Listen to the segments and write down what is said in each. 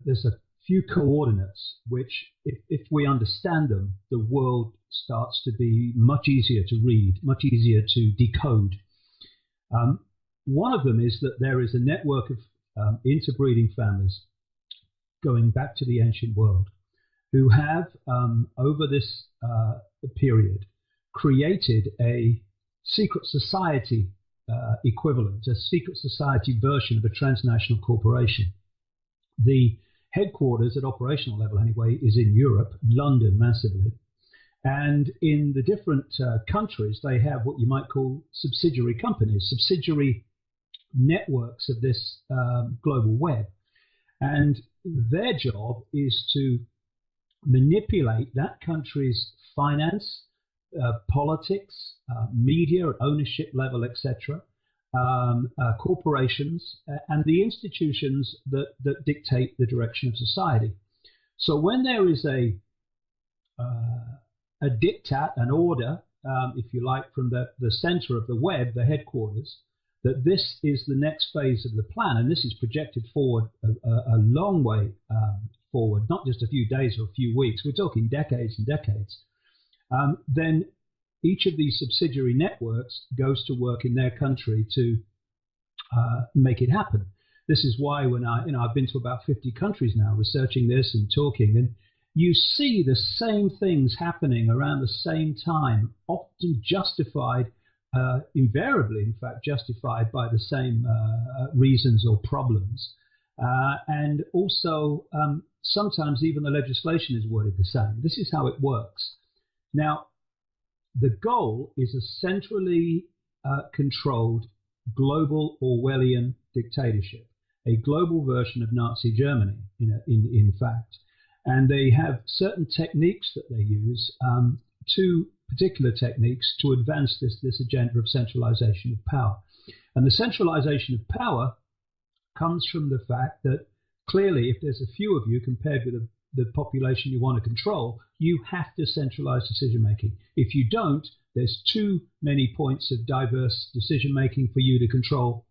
there's a few coordinates which, if we understand them, the world starts to be much easier to read, much easier to decode. One of them is that there is a network of interbreeding families going back to the ancient world who have, over this period, created a secret society equivalent, a secret society version of a transnational corporation. The headquarters at operational level anyway is in Europe, London massively. And in the different countries, they have what you might call subsidiary companies, subsidiary networks of this global web. And their job is to manipulate that country's finance, politics, media at ownership level, etc., corporations, and the institutions that dictate the direction of society. So when there is a diktat, an order, if you like, from the center of the web, the headquarters, that this is the next phase of the plan, and this is projected forward a long way forward, not just a few days or a few weeks, we're talking decades and decades, then each of these subsidiary networks goes to work in their country to make it happen. This is why when I've been to about 50 countries now researching this and talking, and you see the same things happening around the same time, often justified, invariably, in fact, justified by the same reasons or problems. And also, sometimes even the legislation is worded the same. This is how it works. Now, the goal is a centrally controlled global Orwellian dictatorship, a global version of Nazi Germany, in fact. And they have certain techniques that they use, two particular techniques to advance this agenda of centralization of power. And the centralization of power comes from the fact that clearly, if there's a few of you compared with the population you want to control, you have to centralize decision making. If you don't, there's too many points of diverse decision making for you to control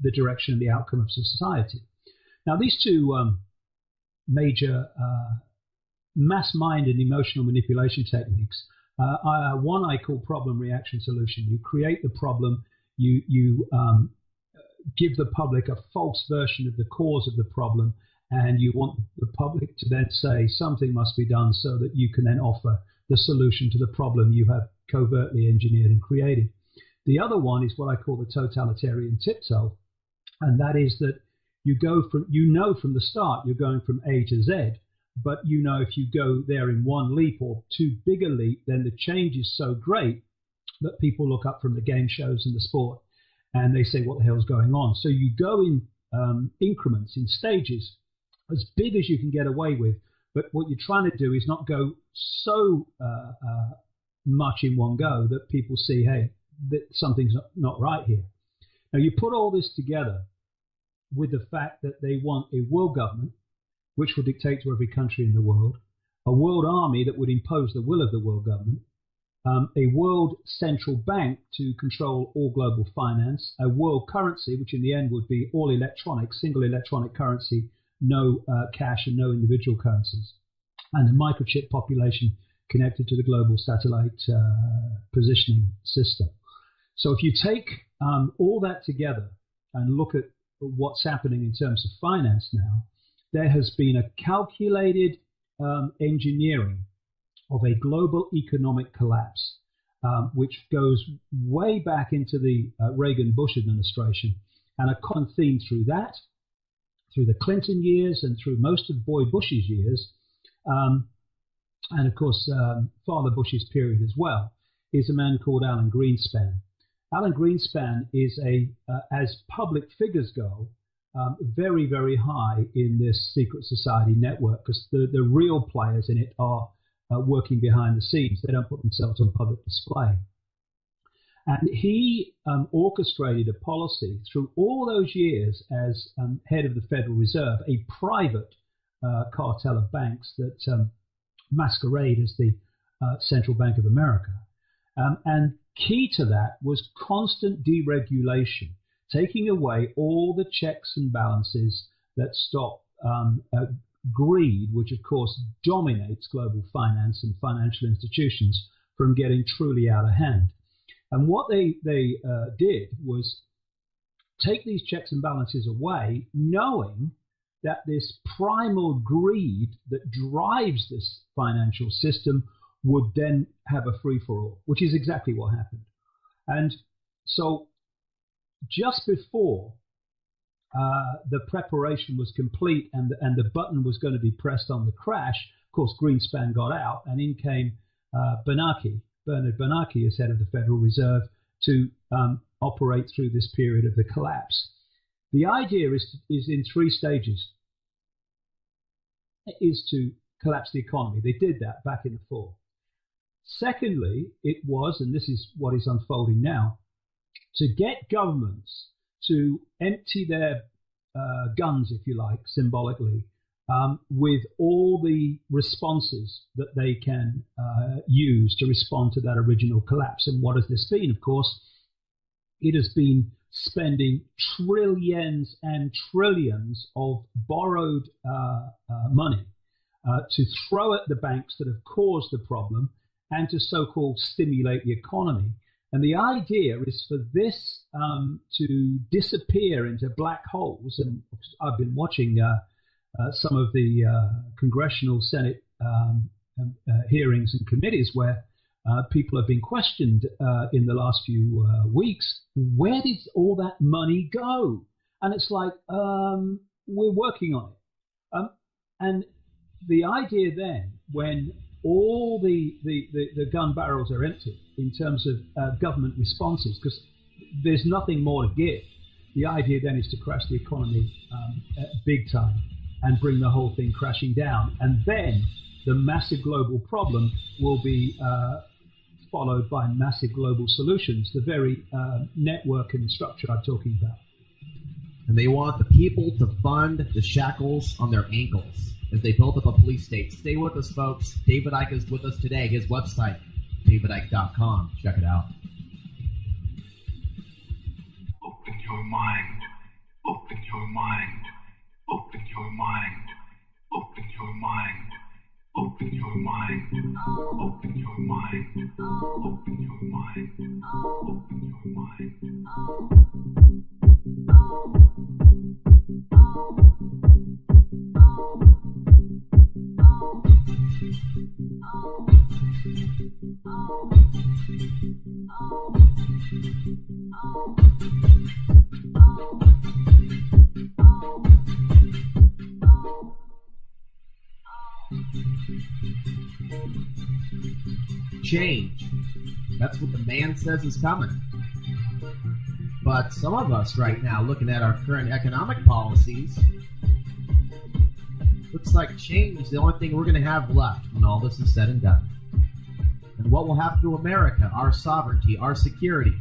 the direction and the outcome of society. Now, these two major mass mind and emotional manipulation techniques, one I call problem reaction solution. You create the problem, you give the public a false version of the cause of the problem, and you want the public to then say something must be done so that you can then offer the solution to the problem you have covertly engineered and created. The other one is what I call the totalitarian tiptoe, and that is that you go from, from the start you're going from A to Z, but if you go there in one leap or too big a leap, then the change is so great that people look up from the game shows and the sport and they say, what the hell's going on? So you go in increments, in stages, as big as you can get away with. But what you're trying to do is not go so much in one go that people see, hey, that something's not right here. Now, you put all this together with the fact that they want a world government, which will dictate to every country in the world, a world army that would impose the will of the world government, a world central bank to control all global finance, a world currency, which in the end would be all electronic, single electronic currency, no cash and no individual currencies, and a microchip population connected to the global satellite positioning system. So if you take all that together and look at what's happening in terms of finance now, there has been a calculated engineering of a global economic collapse, which goes way back into the Reagan-Bush administration, and a common theme through that, through the Clinton years and through most of Boy Bush's years, and of course Father Bush's period as well, is a man called Alan Greenspan. Alan Greenspan is as public figures go, very, very high in this secret society network, because the real players in it are working behind the scenes. They don't put themselves on public display. And he orchestrated a policy through all those years as head of the Federal Reserve, a private cartel of banks that masquerade as the Central Bank of America. And key to that was constant deregulation, taking away all the checks and balances that stop greed, which of course dominates global finance and financial institutions, from getting truly out of hand. And what they did was take these checks and balances away, knowing that this primal greed that drives this financial system would then have a free-for-all, which is exactly what happened. And so just before the preparation was complete and the button was going to be pressed on the crash, of course, Greenspan got out, and in came Bernard Bernanke, as head of the Federal Reserve, to operate through this period of the collapse. The idea is in 3 stages. It is to collapse the economy. They did that back in the fall. Secondly, it was, and this is what is unfolding now, to get governments to empty their guns, if you like, symbolically, with all the responses that they can use to respond to that original collapse. And what has this been? Of course, it has been spending trillions and trillions of borrowed money to throw at the banks that have caused the problem and to so-called stimulate the economy. And the idea is for this to disappear into black holes. And I've been watching some of the congressional Senate hearings and committees where people have been questioned in the last few weeks. Where did all that money go? And it's like, we're working on it. And the idea then, when all the gun barrels are empty in terms of government responses, because there's nothing more to give, the idea then is to crash the economy big time and bring the whole thing crashing down. And then the massive global problem will be followed by massive global solutions, the very network and structure I'm talking about. And they want the people to fund the shackles on their ankles as they build up a police state. Stay with us, folks. David Icke is with us today. His website, davidicke.com. Check it out. Open your mind. Open your mind. Open your mind. Open your mind. Open your mind. Open your mind. Open your mind. Open your mind. Change. That's what the man says is coming. But some of us right now, looking at our current economic policies, looks like change is the only thing we're going to have left when all this is said and done. And what will happen to America, our sovereignty, our security?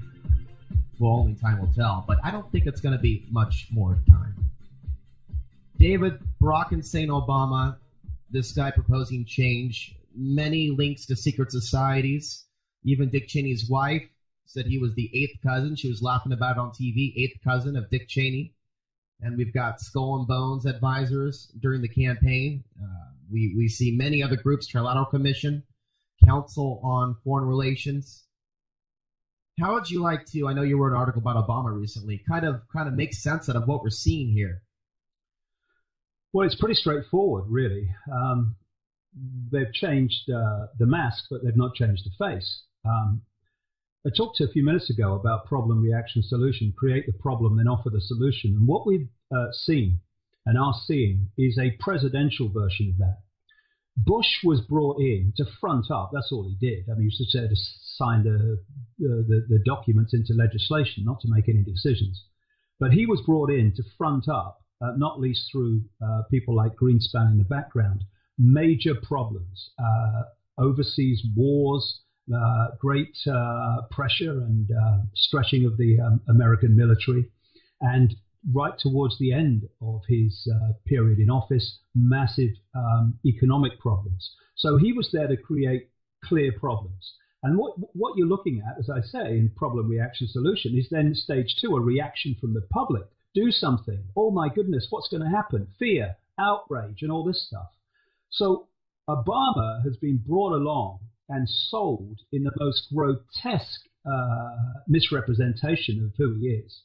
Well, only time will tell, but I don't think it's going to be much more time. David, Barack Hussein Obama, this guy proposing change, many links to secret societies. Even Dick Cheney's wife said he was the 8th cousin. She was laughing about it on TV, 8th cousin of Dick Cheney. And we've got Skull and Bones advisors during the campaign. We see many other groups, Trilateral Commission, Council on Foreign Relations. How would you like to, I know you wrote an article about Obama recently, kind of make sense out of what we're seeing here? Well, it's pretty straightforward, really. They've changed the mask, but they've not changed the face. I talked a few minutes ago about problem, reaction, solution. Create the problem, then offer the solution. And what we've seen and are seeing is a presidential version of that. Bush was brought in to front up. That's all he did. I mean, he was to sign the documents into legislation, not to make any decisions. But he was brought in to front up, not least through people like Greenspan in the background, major problems, overseas wars, great pressure and stretching of the American military, and right towards the end of his period in office, massive economic problems. So he was there to create clear problems. And what you're looking at, as I say, in problem, reaction, solution, is then stage 2, a reaction from the public. Do something. Oh my goodness, what's going to happen? Fear. outrage and all this stuff. So Obama has been brought along and sold in the most grotesque misrepresentation of who he is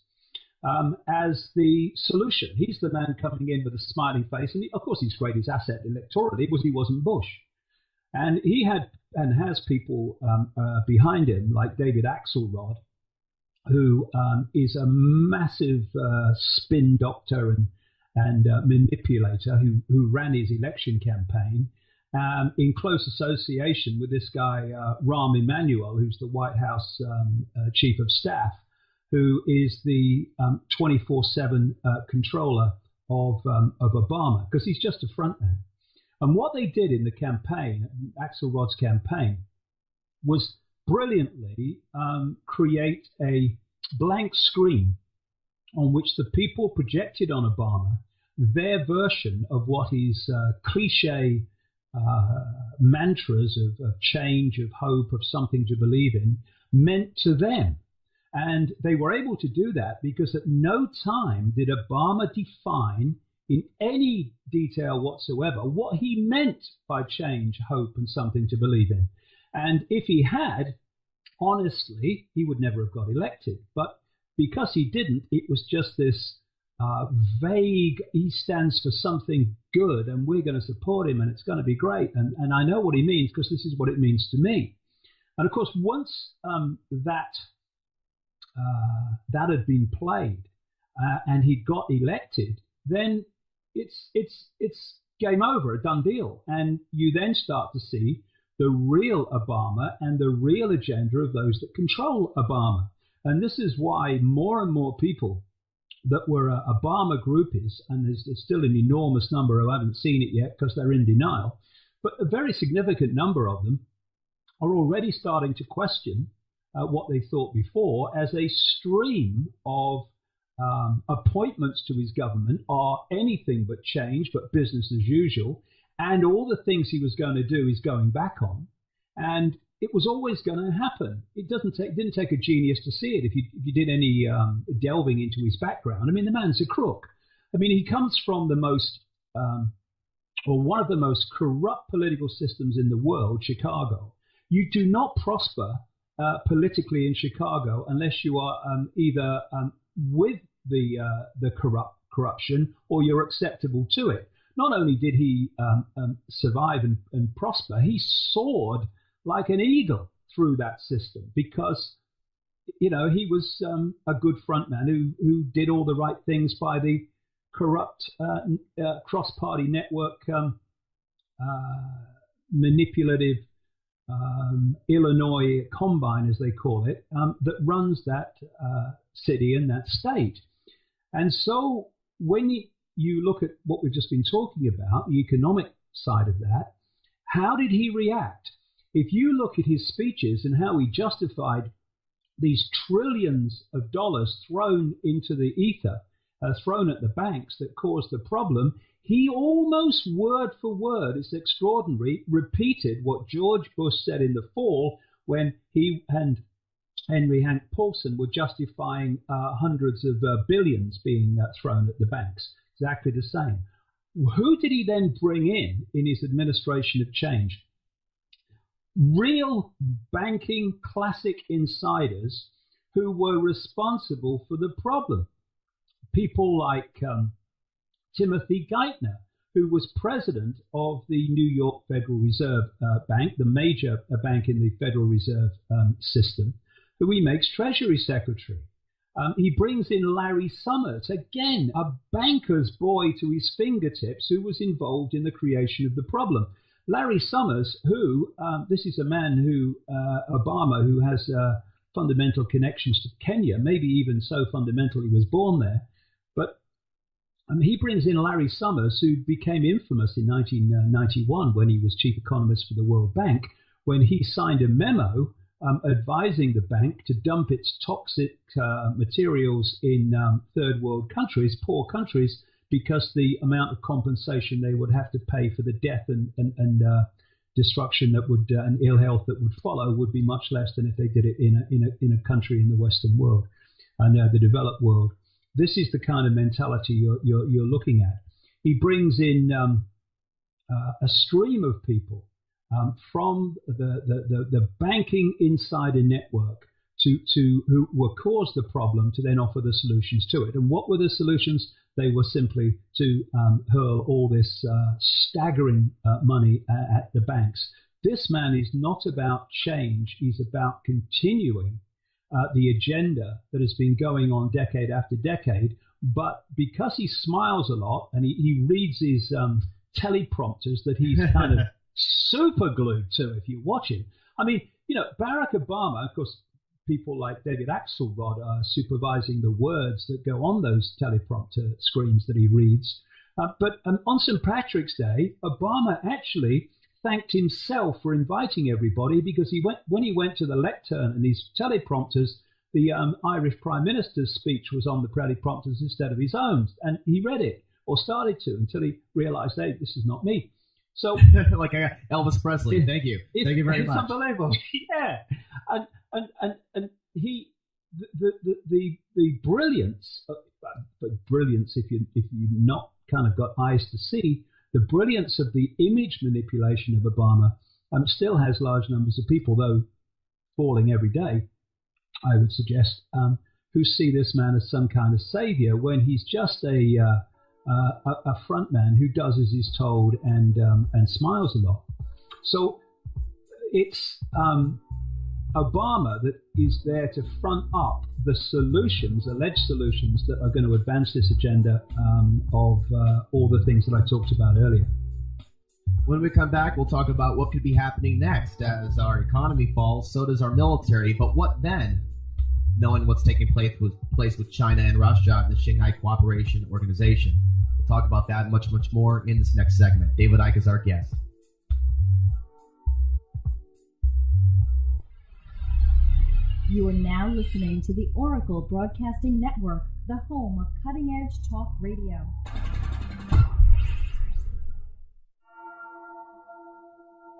as the solution. He's the man coming in with a smiling face, and of course he's great his asset electorally because he wasn't Bush. And he had and has people behind him like David Axelrod, who is a massive spin doctor and manipulator who ran his election campaign in close association with this guy, Rahm Emanuel, who's the White House chief of staff, who is the 24/7 controller of Obama, because he's just a frontman. And what they did in the campaign, Axelrod's campaign, was brilliantly create a blank screen on which the people projected on Obama their version of what his cliche mantras of change, of hope, of something to believe in meant to them. And they were able to do that because at no time did Obama define in any detail whatsoever what he meant by change, hope, and something to believe in. And if he had, honestly, he would never have got elected. But because he didn't, it was just this vague, he stands for something good and we're going to support him and it's going to be great. And I know what he means because this is what it means to me. And of course, once that had been played and he got elected, then it's game over, a done deal. And you then start to see the real Obama and the real agenda of those that control Obama. And this is why more and more people that were Obama groupies, and there's still an enormous number who haven't seen it yet because they're in denial, but a very significant number of them are already starting to question what they thought before as a stream of appointments to his government are anything but change, but business as usual. And all the things he was going to do he's going back on. And it was always going to happen. It didn't take a genius to see it if you did any delving into his background. I mean, the man's a crook. I mean, he comes from the most, or one of the most corrupt political systems in the world, Chicago. You do not prosper politically in Chicago unless you are either with the corruption or you're acceptable to it. Not only did he survive and prosper, he soared like an eagle through that system because, you know, he was a good frontman who did all the right things by the corrupt cross-party network, manipulative Illinois combine, as they call it, that runs that city and that state. And so when you look at what we've just been talking about, the economic side of that, how did he react? If you look at his speeches and how he justified these trillions of dollars thrown into the ether, thrown at the banks that caused the problem, he almost word for word, it's extraordinary, repeated what George Bush said in the fall when he and Henry Hank Paulson were justifying hundreds of billions being thrown at the banks. Exactly the same. Who did he then bring in his administration of change? Real banking classic insiders who were responsible for the problem. People like Timothy Geithner, who was president of the New York Federal Reserve Bank, the major bank in the Federal Reserve system, who he makes Treasury Secretary. He brings in Larry Summers, again, a banker's boy to his fingertips who was involved in the creation of the problem. Larry Summers, who, this is a man who, Obama, who has fundamental connections to Kenya, maybe even so fundamental he was born there. But he brings in Larry Summers, who became infamous in 1991 when he was chief economist for the World Bank, when he signed a memo advising the bank to dump its toxic materials in third world countries, poor countries, because the amount of compensation they would have to pay for the death and destruction that would and ill health that would follow would be much less than if they did it in a country in the Western world and the developed world. This is the kind of mentality you're looking at. He brings in a stream of people from the banking insider network to who were caused the problem to then offer the solutions to it. And what were the solutions? They were simply to hurl all this staggering money at the banks. This man is not about change. He's about continuing the agenda that has been going on decade after decade. But because he smiles a lot and he reads his teleprompters that he's kind of super glued to if you watch him. I mean, Barack Obama, of course, people like David Axelrod are supervising the words that go on those teleprompter screens that he reads. But on St. Patrick's Day, Obama actually thanked himself for inviting everybody because when he went to the lectern and his teleprompters, the Irish Prime Minister's speech was on the teleprompters instead of his own. And he read it, or started to, until he realized, hey, this is not me. So, like Elvis Presley, thank you very much. It's unbelievable, yeah. And he, the brilliance, but brilliance if you've not kind of got eyes to see, the brilliance of the image manipulation of Obama still has large numbers of people, though falling every day, I would suggest, who see this man as some kind of savior when he's just a front man who does as he's told and smiles a lot. So it's Obama that is there to front up the solutions, alleged solutions, that are going to advance this agenda of all the things that I talked about earlier. When we come back, we'll talk about what could be happening next. As our economy falls, so does our military. But what then? Knowing what's taking place with China and Russia and the Shanghai Cooperation Organization. We'll talk about that and much, much more in this next segment. David Icke is our guest. You are now listening to the Oracle Broadcasting Network, the home of cutting-edge talk radio.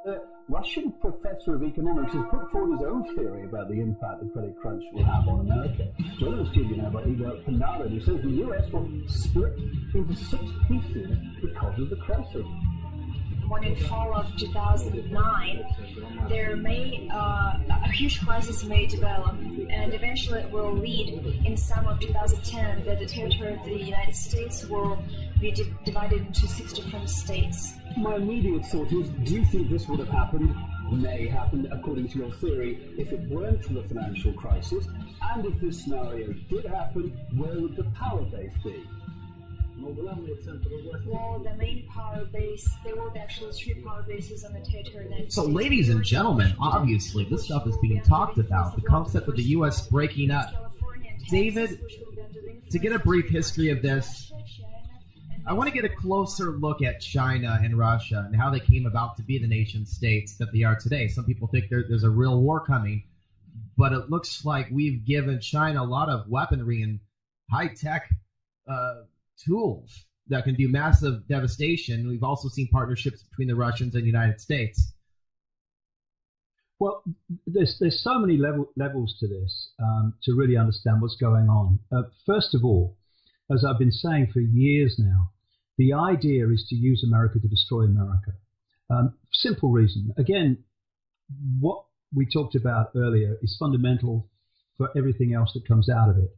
A Russian professor of economics has put forward his own theory about the impact the credit crunch will have on America. Joining the studio now by Igor Panaro, who says the US will split into 6 pieces because of the crisis. When in fall of 2009, a huge crisis may develop, and eventually it will lead in summer of 2010 that the territory of the United States will be divided into 6 different states. My immediate thought is, do you think this would have happened, may happen, according to your theory, if it weren't for the financial crisis? And if this scenario did happen, where would the power base be? Well, the main power base, there were actually 3 power bases on the territory. So, ladies and gentlemen, obviously this stuff is being talked about, the concept of the U.S. breaking up. David, to get a brief history of this, I want to get a closer look at China and Russia and how they came about to be the nation states that they are today. Some people think there's a real war coming, but it looks like we've given China a lot of weaponry and high-tech tools that can do massive devastation. We've also seen partnerships between the Russians and the United States. Well, there's so many levels to this to really understand what's going on. First of all, as I've been saying for years now, the idea is to use America to destroy America. Simple reason. Again, what we talked about earlier is fundamental for everything else that comes out of it.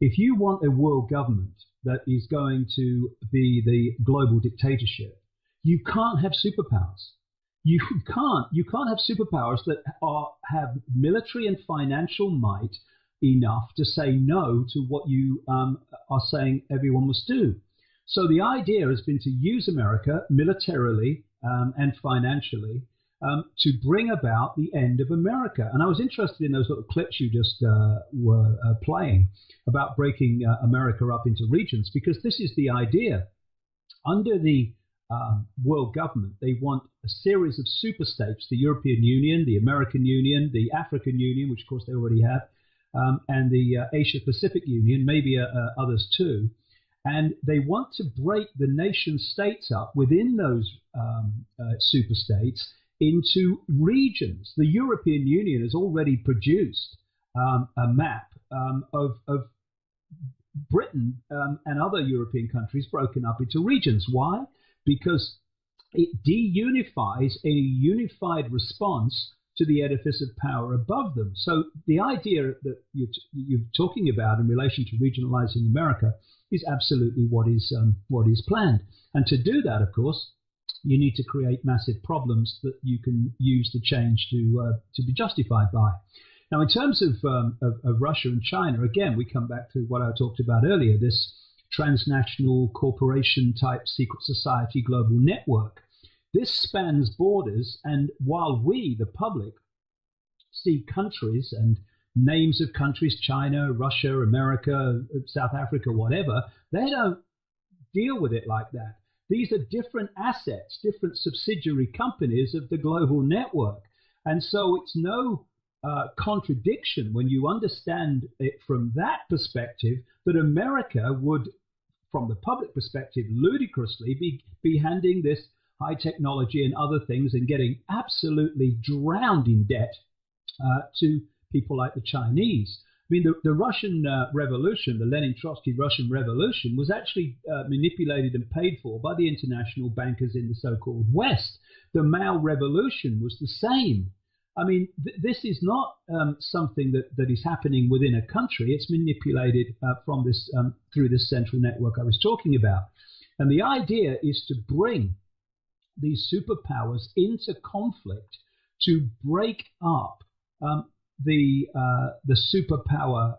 If you want a world government that is going to be the global dictatorship, you can't have superpowers. You can't have superpowers that have military and financial might enough to say no to what you are saying everyone must do. So the idea has been to use America militarily and financially to bring about the end of America. And I was interested in those little clips you just were playing about breaking America up into regions, because this is the idea. Under the world government, they want a series of super states: the European Union, the American Union, the African Union, which of course they already have, and the Asia-Pacific Union, maybe others too. And they want to break the nation states up within those super states into regions. The European Union has already produced a map of Britain and other European countries broken up into regions. Why? Because it de-unifies a unified response to the edifice of power above them. So the idea that you're talking about in relation to regionalizing America is absolutely what is planned. And to do that, of course, you need to create massive problems that you can use the change to be justified by. Now, in terms of Russia and China, again, we come back to what I talked about earlier, this transnational corporation type secret society global network. This spans borders, and while we, the public, see countries and names of countries, China, Russia, America, South Africa, whatever, they don't deal with it like that. These are different assets, different subsidiary companies of the global network. And so it's no contradiction when you understand it from that perspective that America would, from the public perspective, ludicrously be handing this high technology and other things and getting absolutely drowned in debt to people like the Chinese. I mean, the Russian Revolution, the Lenin-Trotsky Russian Revolution, was actually manipulated and paid for by the international bankers in the so-called West. The Mao Revolution was the same. I mean, this is not something that is happening within a country. It's manipulated from this through this central network I was talking about. And the idea is to bring these superpowers into conflict to break up the superpower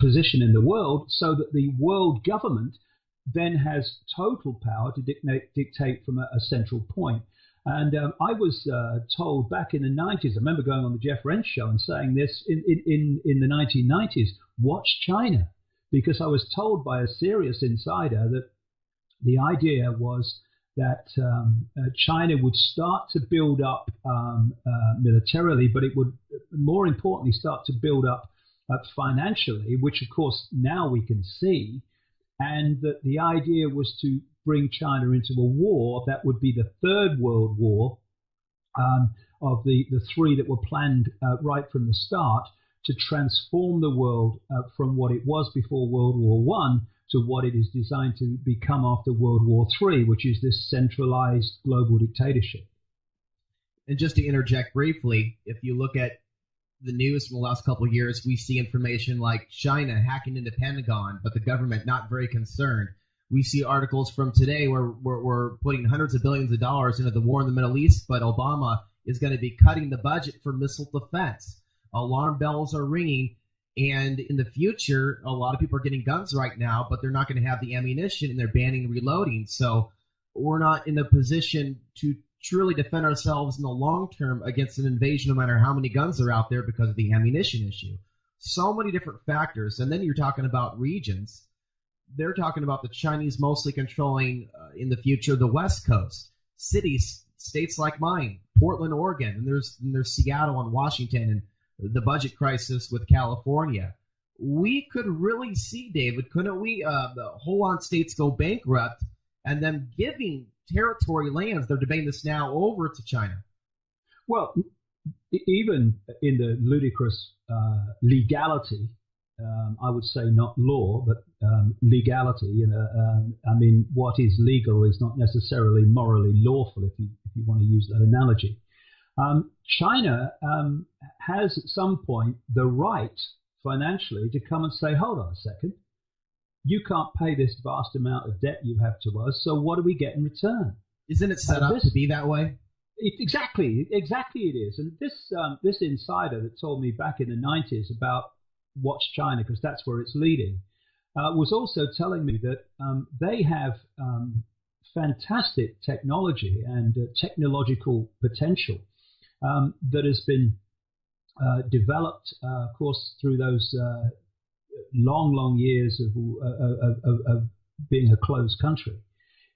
position in the world, so that the world government then has total power to dictate from a central point. And I was told back in the 90s, I remember going on the Jeff Rench show and saying this in the 1990s, watch China, because I was told by a serious insider that the idea was that China would start to build up militarily, but it would more importantly start to build up financially, which of course now we can see, and that the idea was to bring China into a war that would be the Third World War of the three that were planned right from the start, to transform the world from what it was before World War I to what it is designed to become after World War III, which is this centralized global dictatorship. And just to interject briefly, if you look at the news from the last couple of years, we see information like China hacking into Pentagon, but the government not very concerned. We see articles from today where we're putting hundreds of billions of dollars into the war in the Middle East, but Obama is going to be cutting the budget for missile defense. Alarm bells are ringing. And in the future, a lot of people are getting guns right now, but they're not going to have the ammunition, and they're banning reloading. So we're not in a position to truly defend ourselves in the long term against an invasion, no matter how many guns are out there, because of the ammunition issue. So many different factors. And then you're talking about regions. They're talking about the Chinese mostly controlling, in the future, the West Coast. Cities, states like mine, Portland, Oregon, and there's Seattle and Washington, and the budget crisis with California. We could really see, David, couldn't we, the whole-on states go bankrupt and then giving territory lands, they're debating this now, over to China? Well, even in the ludicrous legality, I would say not law, but legality. I mean, what is legal is not necessarily morally lawful, if you want to use that analogy. China has at some point the right financially to come and say, hold on a second, you can't pay this vast amount of debt you have to us, so what do we get in return? Isn't it set up to be that way? Exactly it is. And this insider that told me back in the 90s about watch China, because that's where it's leading, was also telling me that they have fantastic technology and technological potential that has been developed, of course, through those long years of being a closed country,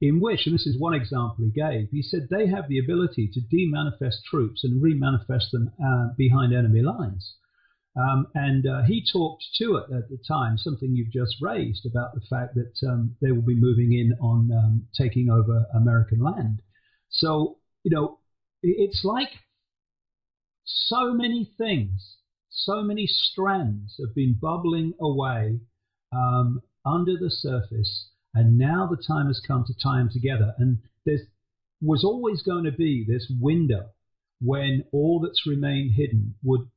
in which, and this is one example he gave, he said they have the ability to demanifest troops and remanifest them behind enemy lines. And he talked to it at the time, something you've just raised, about the fact that they will be moving in on taking over American land. So, it's like so many things, so many strands have been bubbling away under the surface, and now the time has come to tie them together. And there was always going to be this window when all that's remained hidden would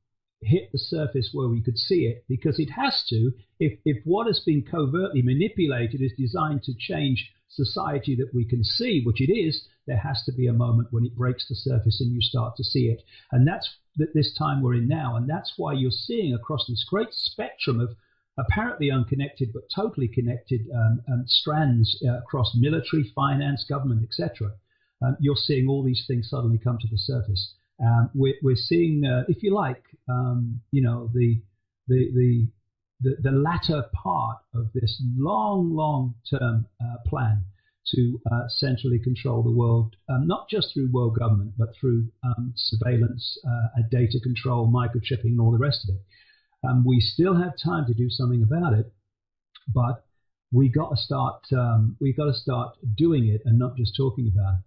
hit the surface where we could see it, because it has to. If what has been covertly manipulated is designed to change society that we can see, which it is, there has to be a moment when it breaks the surface and you start to see it. And that's this time we're in now. And that's why you're seeing across this great spectrum of apparently unconnected but totally connected strands across military, finance, government, etc. You're seeing all these things suddenly come to the surface. We're seeing, if you like, the latter part of this long-term plan to centrally control the world, not just through world government, but through surveillance, data control, microchipping, and all the rest of it. We still have time to do something about it, but we got to start. We've got to start doing it and not just talking about it.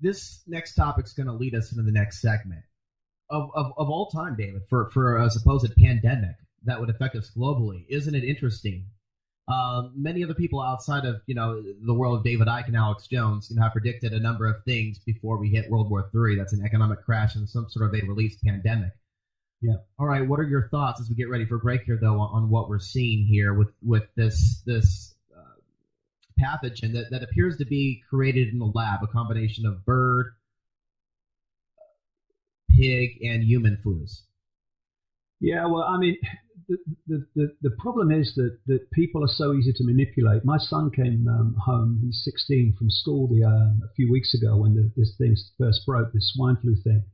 This next topic is going to lead us into the next segment. Of all time, David, for a supposed pandemic that would affect us globally, isn't it interesting? Many other people outside of the world of David Icke and Alex Jones have predicted a number of things before we hit World War III. That's an economic crash and some sort of a released pandemic. Yeah. All right. What are your thoughts as we get ready for break here, though, on what we're seeing here with this pathogen that appears to be created in the lab, a combination of bird, pig, and human flus? Yeah, well, I mean, the problem is that people are so easy to manipulate. My son came home, he's 16, from school a few weeks ago when this thing first broke, this swine flu thing.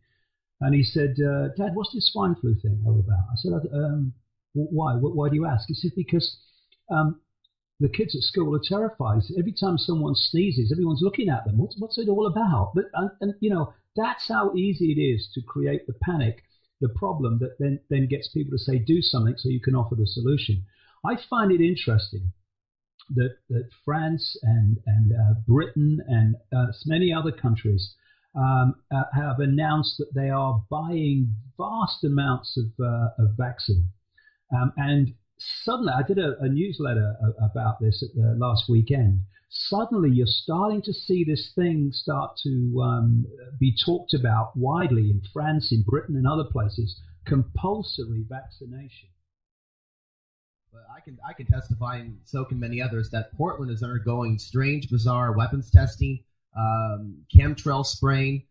And he said, Dad, what's this swine flu thing all about? I said, why? Why do you ask? He said, because the kids at school are terrified. Every time someone sneezes, everyone's looking at them. What's it all about? But and that's how easy it is to create the panic, the problem that then gets people to say do something so you can offer the solution. I find it interesting that France and Britain and many other countries have announced that they are buying vast amounts of vaccine. And suddenly, I did a newsletter about this at the last weekend. Suddenly, you're starting to see this thing start to be talked about widely in France, in Britain, and other places. Compulsory vaccination. But I can testify, and so can many others, that Portland is undergoing strange, bizarre weapons testing, chemtrail spraying.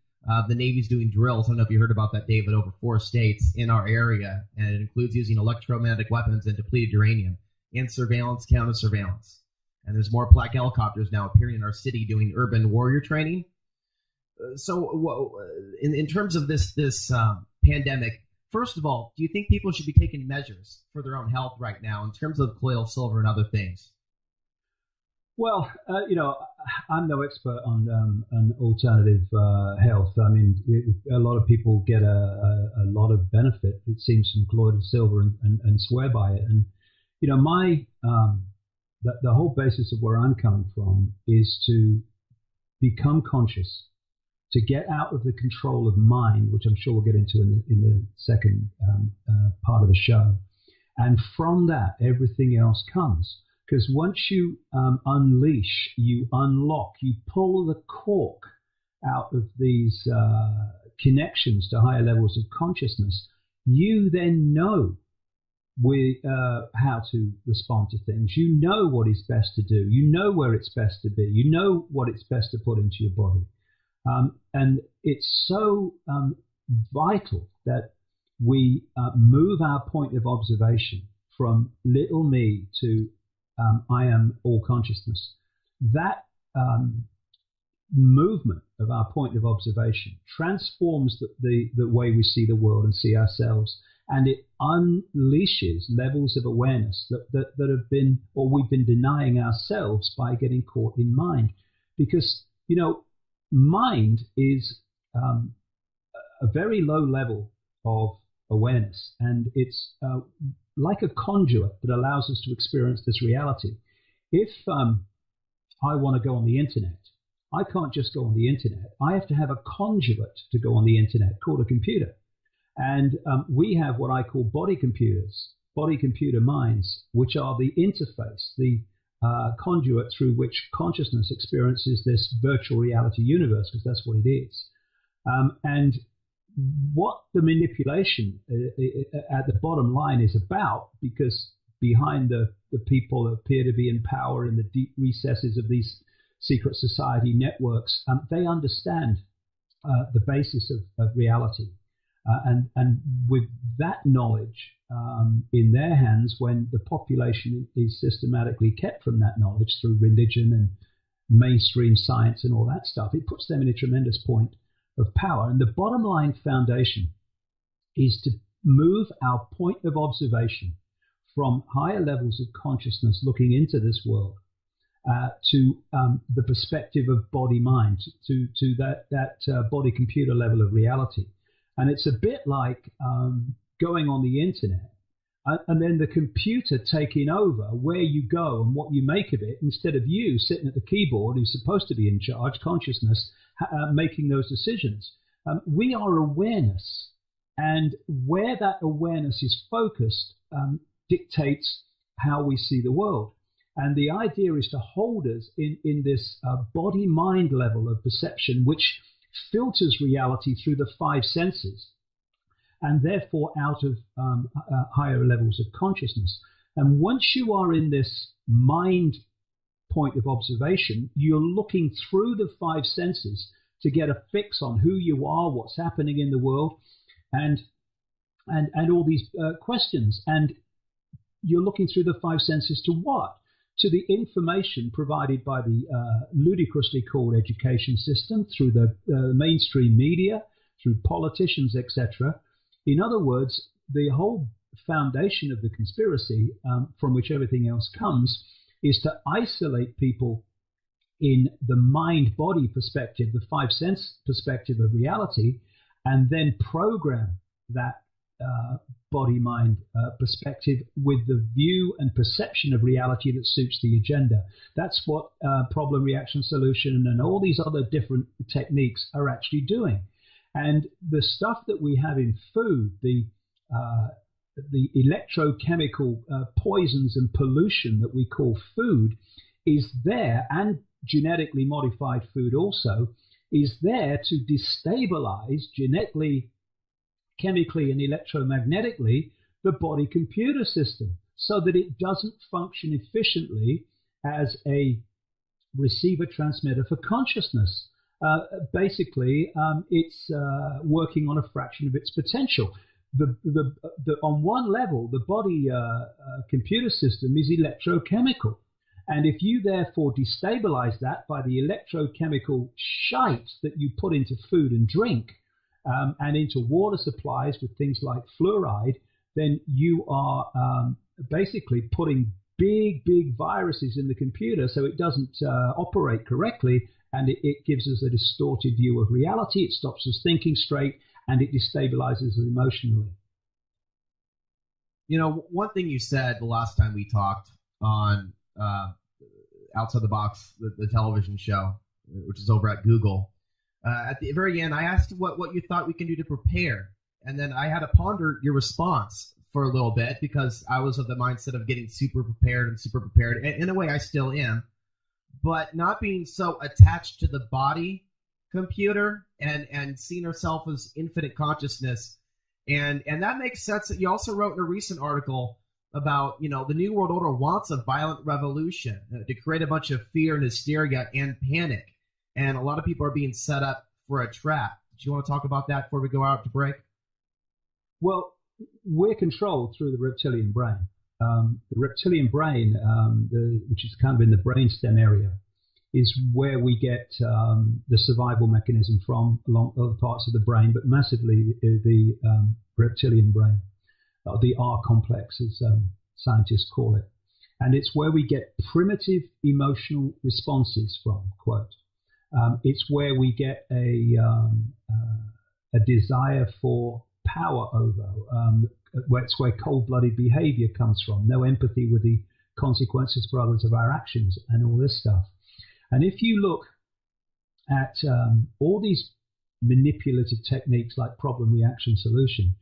The Navy's doing drills. I don't know if you heard about that, David, over 4 states in our area, and it includes using electromagnetic weapons and depleted uranium, and surveillance, counter-surveillance. And there's more black helicopters now appearing in our city doing urban warrior training. So in terms of this pandemic, first of all, do you think people should be taking measures for their own health right now in terms of colloidal silver and other things? Well, I'm no expert on alternative health. I mean, a lot of people get a lot of benefit, it seems, from colloidal silver and swear by it. And, the whole basis of where I'm coming from is to become conscious, to get out of the control of mind, which I'm sure we'll get into in the second part of the show. And from that, everything else comes. Because once you unleash, you unlock, you pull the cork out of these connections to higher levels of consciousness, you then know how to respond to things. You know what is best to do. You know where it's best to be. You know what it's best to put into your body. And it's so vital that we move our point of observation from little me to I am all consciousness. That movement of our point of observation transforms the way we see the world and see ourselves, and it unleashes levels of awareness that have been, or we've been denying ourselves by getting caught in mind. Because, mind is a very low level of awareness, and it's like a conduit that allows us to experience this reality. If I want to go on the internet, I can't just go on the internet. I have to have a conduit to go on the internet called a computer. And we have what I call body computers body-computer minds, which are the interface, the conduit through which consciousness experiences this virtual reality universe, because that's what it is. And what the manipulation at the bottom line is about, because behind the people that appear to be in power in the deep recesses of these secret society networks, they understand the basis of reality. And with that knowledge in their hands, when the population is systematically kept from that knowledge through religion and mainstream science and all that stuff, it puts them in a tremendous point of power. And the bottom line foundation is to move our point of observation from higher levels of consciousness looking into this world to the perspective of body-mind, to that body-computer level of reality. And it's a bit like going on the internet and then the computer taking over where you go and what you make of it, instead of you sitting at the keyboard, who's supposed to be in charge, consciousness, making those decisions. We are awareness, and where that awareness is focused dictates how we see the world. And the idea is to hold us in this body-mind level of perception, which filters reality through the five senses, and therefore out of higher levels of consciousness. And once you are in this mind point of observation, you're looking through the five senses to get a fix on who you are, what's happening in the world, and all these questions. And you're looking through the five senses to what? To the information provided by the ludicrously called education system, through the mainstream media, through politicians, etc. In other words, the whole foundation of the conspiracy, from which everything else comes, is to isolate people in the mind-body perspective, the five-sense perspective of reality, and then program that body-mind perspective with the view and perception of reality that suits the agenda. That's what problem, reaction, solution, and all these other different techniques are actually doing. And the stuff that we have in food, the electrochemical poisons and pollution that we call food, is there, and genetically modified food also, is there to destabilize genetically, chemically, and electromagnetically the body computer system, so that it doesn't function efficiently as a receiver transmitter for consciousness. Basically, it's working on a fraction of its potential. On one level, the body computer system is electrochemical. And if you therefore destabilize that by the electrochemical shite that you put into food and drink, and into water supplies with things like fluoride, then you are basically putting big viruses in the computer so it doesn't operate correctly, and it gives us a distorted view of reality. It stops us thinking straight, and it destabilizes us emotionally. You know, one thing you said the last time we talked on Outside the Box, the television show, which is over at Google, at the very end, I asked what you thought we can do to prepare. And then I had to ponder your response for a little bit, because I was of the mindset of getting super prepared. And in a way, I still am. But not being so attached to the body computer and seeing ourselves as infinite consciousness. And that makes sense. That you also wrote in a recent article about, you know, the New World Order wants a violent revolution to create a bunch of fear and hysteria and panic. And a lot of people are being set up for a trap. Do you want to talk about that before we go out to break? Well, we're controlled through the reptilian brain. The reptilian brain, which is kind of in the brainstem area, is where we get the survival mechanism from, along other parts of the brain, but massively the reptilian brain, the R complex, as scientists call it. And it's where we get primitive emotional responses from, quote. It's where we get a desire for power over, it's where cold-blooded behavior comes from, no empathy with the consequences for others of our actions, and all this stuff. And if you look at all these manipulative techniques like problem, reaction, solution,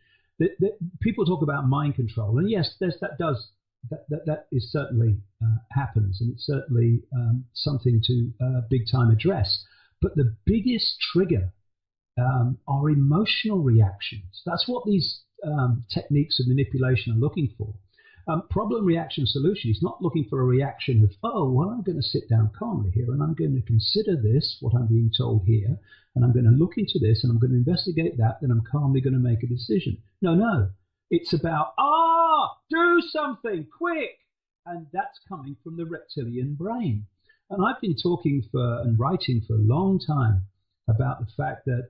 people talk about mind control, and yes, that is certainly happens, and it's certainly something to big time address. But the biggest trigger are emotional reactions. That's what these techniques of manipulation are looking for. Problem, reaction, solution. He's not looking for a reaction of, oh, well, I'm going to sit down calmly here and I'm going to consider this, what I'm being told here, and I'm going to look into this and I'm going to investigate that, then I'm calmly going to make a decision. No. It's about, do something quick. And that's coming from the reptilian brain. And I've been talking and writing for a long time about the fact that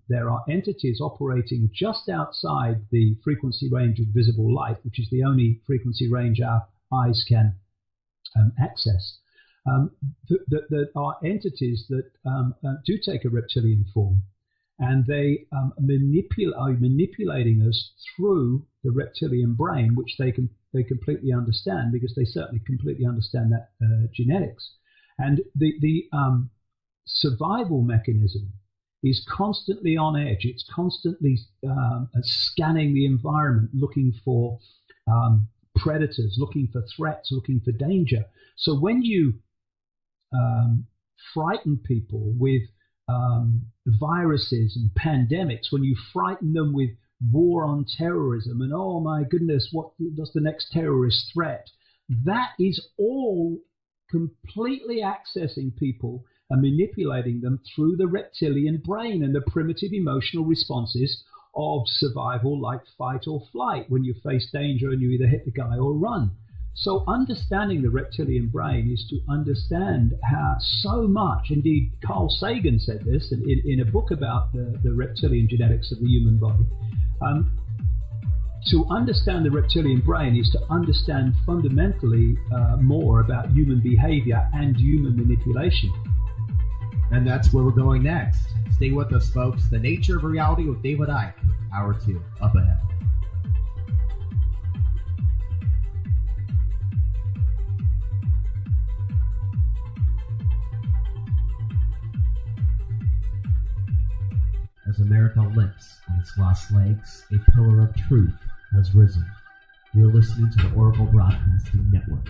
there are entities operating just outside the frequency range of visible light, which is the only frequency range our eyes can access. That are entities that do take a reptilian form, and they are manipulating us through the reptilian brain, which they completely understand, because they certainly completely understand that genetics. And the survival mechanism is constantly on edge. It's constantly scanning the environment, looking for predators, looking for threats, looking for danger. So when you frighten people with viruses and pandemics, when you frighten them with war on terrorism and, oh my goodness, what's the next terrorist threat? That is all completely accessing people and manipulating them through the reptilian brain and the primitive emotional responses of survival, like fight or flight, when you face danger and you either hit the guy or run. So understanding the reptilian brain is to understand how so much, indeed Carl Sagan said this in a book about the reptilian genetics of the human body. To understand the reptilian brain is to understand fundamentally more about human behavior and human manipulation. And that's where we're going next. Stay with us, folks. The Nature of Reality with David Icke. Hour 2, up ahead. As America limps on its last legs, a pillar of truth has risen. You're listening to the Oracle Broadcasting Network.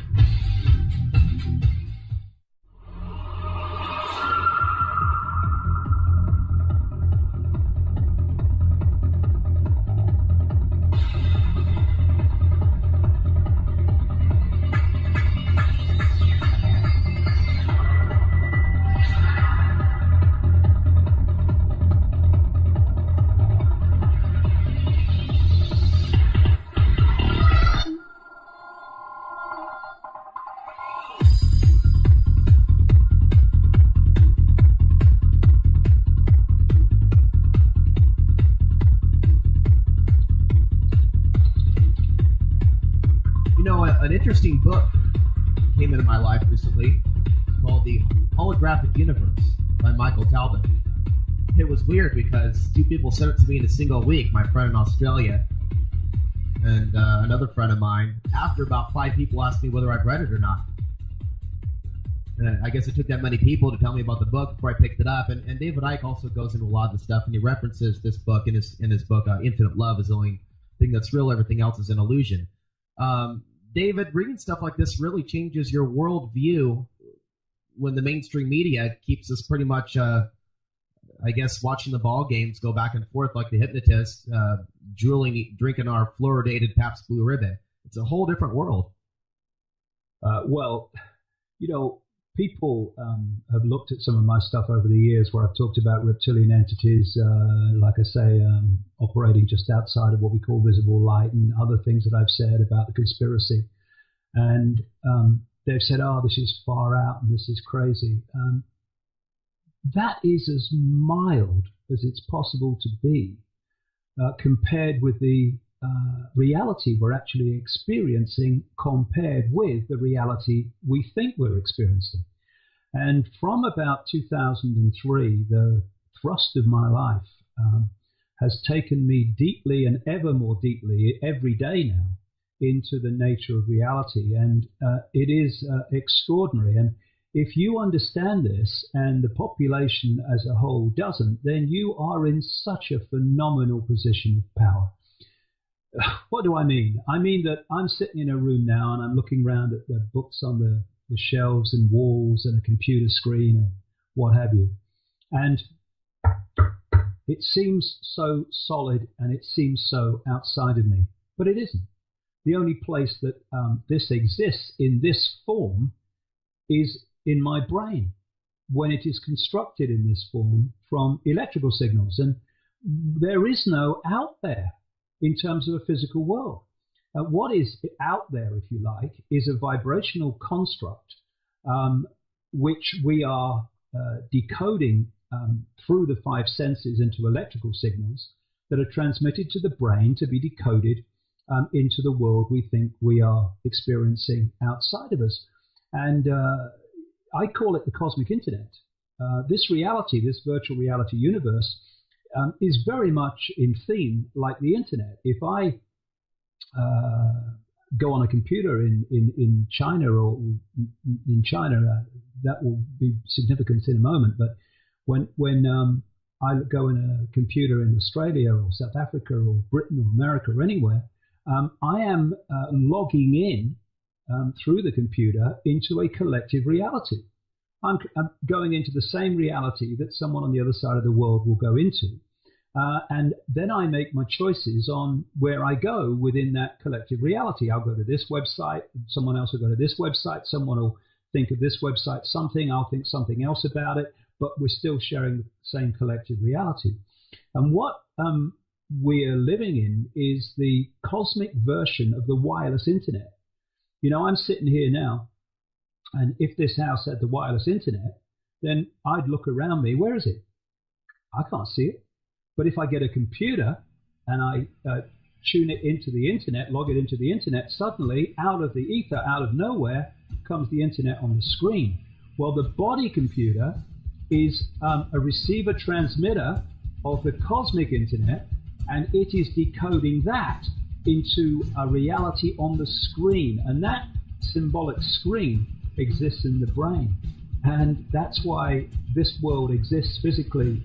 An interesting book came into my life recently called The Holographic Universe by Michael Talbot. It was weird because two people sent it to me in a single week, my friend in Australia and another friend of mine, after about 5 people asked me whether I'd read it or not. And I guess it took that many people to tell me about the book before I picked it up. And David Icke also goes into a lot of the stuff, and he references this book in his book, Infinite Love is the only thing that's real, everything else is an illusion. David, reading stuff like this really changes your worldview when the mainstream media keeps us pretty much, I guess, watching the ball games go back and forth like the hypnotist, drinking our fluoridated Pabst Blue Ribbon. It's a whole different world. Well, people have looked at some of my stuff over the years where I've talked about reptilian entities, like I say, operating just outside of what we call visible light, and other things that I've said about the conspiracy. And they've said, oh, this is far out and this is crazy. That is as mild as it's possible to be compared with the reality we're actually experiencing, compared with the reality we think we're experiencing. And from about 2003, the thrust of my life has taken me deeply and ever more deeply every day now into the nature of reality. And it is extraordinary. And if you understand this and the population as a whole doesn't, then you are in such a phenomenal position of power. What do I mean? I mean that I'm sitting in a room now and I'm looking around at the books on the shelves and walls and a computer screen and what have you. And it seems so solid and it seems so outside of me, but it isn't. The only place that this exists in this form is in my brain when it is constructed in this form from electrical signals. And there is no out there in terms of a physical world. What is out there, if you like, is a vibrational construct which we are decoding through the five senses into electrical signals that are transmitted to the brain to be decoded into the world we think we are experiencing outside of us. And I call it the cosmic internet. This reality, this virtual reality universe, is very much in theme like the internet. If I go on a computer in China or in China, that will be significant in a moment. But when I go in a computer in Australia or South Africa or Britain or America or anywhere, I am logging in through the computer into a collective reality. I'm going into the same reality that someone on the other side of the world will go into. And then I make my choices on where I go within that collective reality. I'll go to this website, someone else will go to this website, someone will think of this website something, I'll think something else about it, but we're still sharing the same collective reality. And what we're living in is the cosmic version of the wireless internet. You know, I'm sitting here now, and if this house had the wireless internet, then I'd look around me. Where is it? I can't see it. But if I get a computer and I tune it into the internet, log it into the internet, suddenly out of the ether, out of nowhere, comes the internet on the screen. Well, the body computer is a receiver transmitter of the cosmic internet, and it is decoding that into a reality on the screen. And that symbolic screen exists in the brain. And that's why this world exists physically,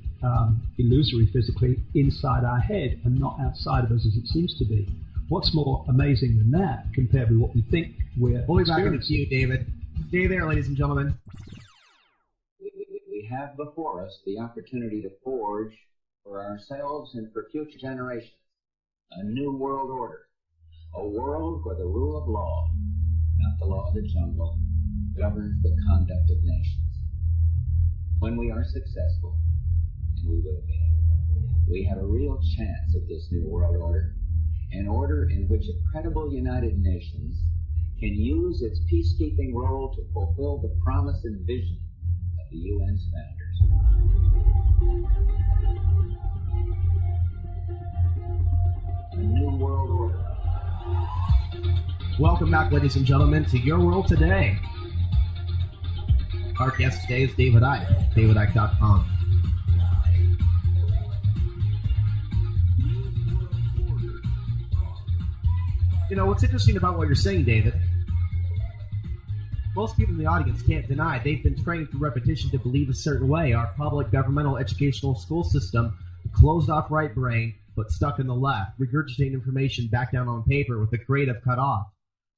illusory physically, inside our head and not outside of us as it seems to be. What's more amazing than that compared with what we think we're We'll be back in a few, David. Stay there, ladies and gentlemen. We have before us the opportunity to forge for ourselves and for future generations a new world order, a world where the rule of law, not the law of the jungle, governs the conduct of nations. When we are successful, and we will be, we have a real chance at this new world order, an order in which a credible United Nations can use its peacekeeping role to fulfill the promise and vision of the UN's founders. A new world order. Welcome back, ladies and gentlemen, to Your World Today. Our guest today is David Icke, davidicke.com. You know, what's interesting about what you're saying, David, most people in the audience can't deny they've been trained through repetition to believe a certain way. Our public governmental educational school system, closed off right brain, but stuck in the left, regurgitating information back down on paper with the creative cut off.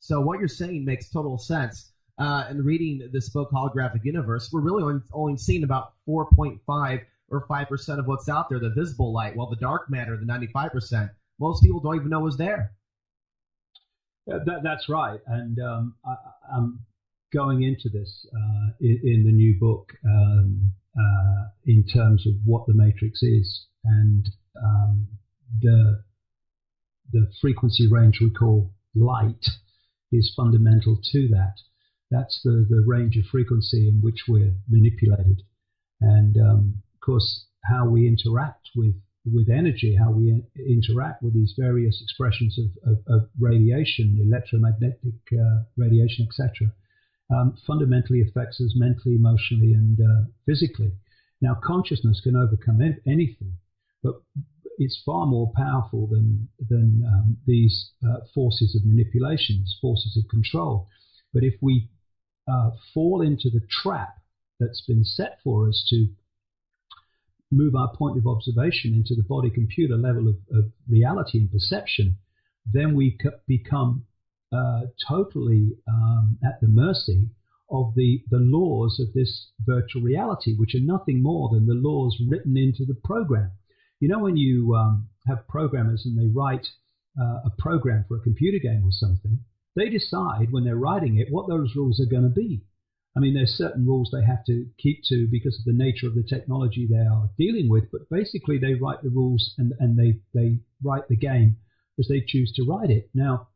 So what you're saying makes total sense. And reading this book, Holographic Universe, we're really only seeing about 4.5 or 5% of what's out there, the visible light, while the dark matter, the 95%, most people don't even know is there. That's right. And I'm going into this in the new book in terms of what the matrix is and the frequency range we call light is fundamental to that. That's the range of frequency in which we're manipulated. And, of course, how we interact with energy, how we interact with these various expressions of radiation, electromagnetic radiation, etc., fundamentally affects us mentally, emotionally, and physically. Now, consciousness can overcome anything, but it's far more powerful than these forces of manipulations, forces of control. But if we fall into the trap that's been set for us to move our point of observation into the body-computer level of reality and perception, then we become totally at the mercy of the laws of this virtual reality, which are nothing more than the laws written into the program. You know, when you have programmers and they write a program for a computer game or something, they decide when they're writing it what those rules are going to be. I mean, there's certain rules they have to keep to because of the nature of the technology they are dealing with, but basically they write the rules and they write the game as they choose to write it. Now,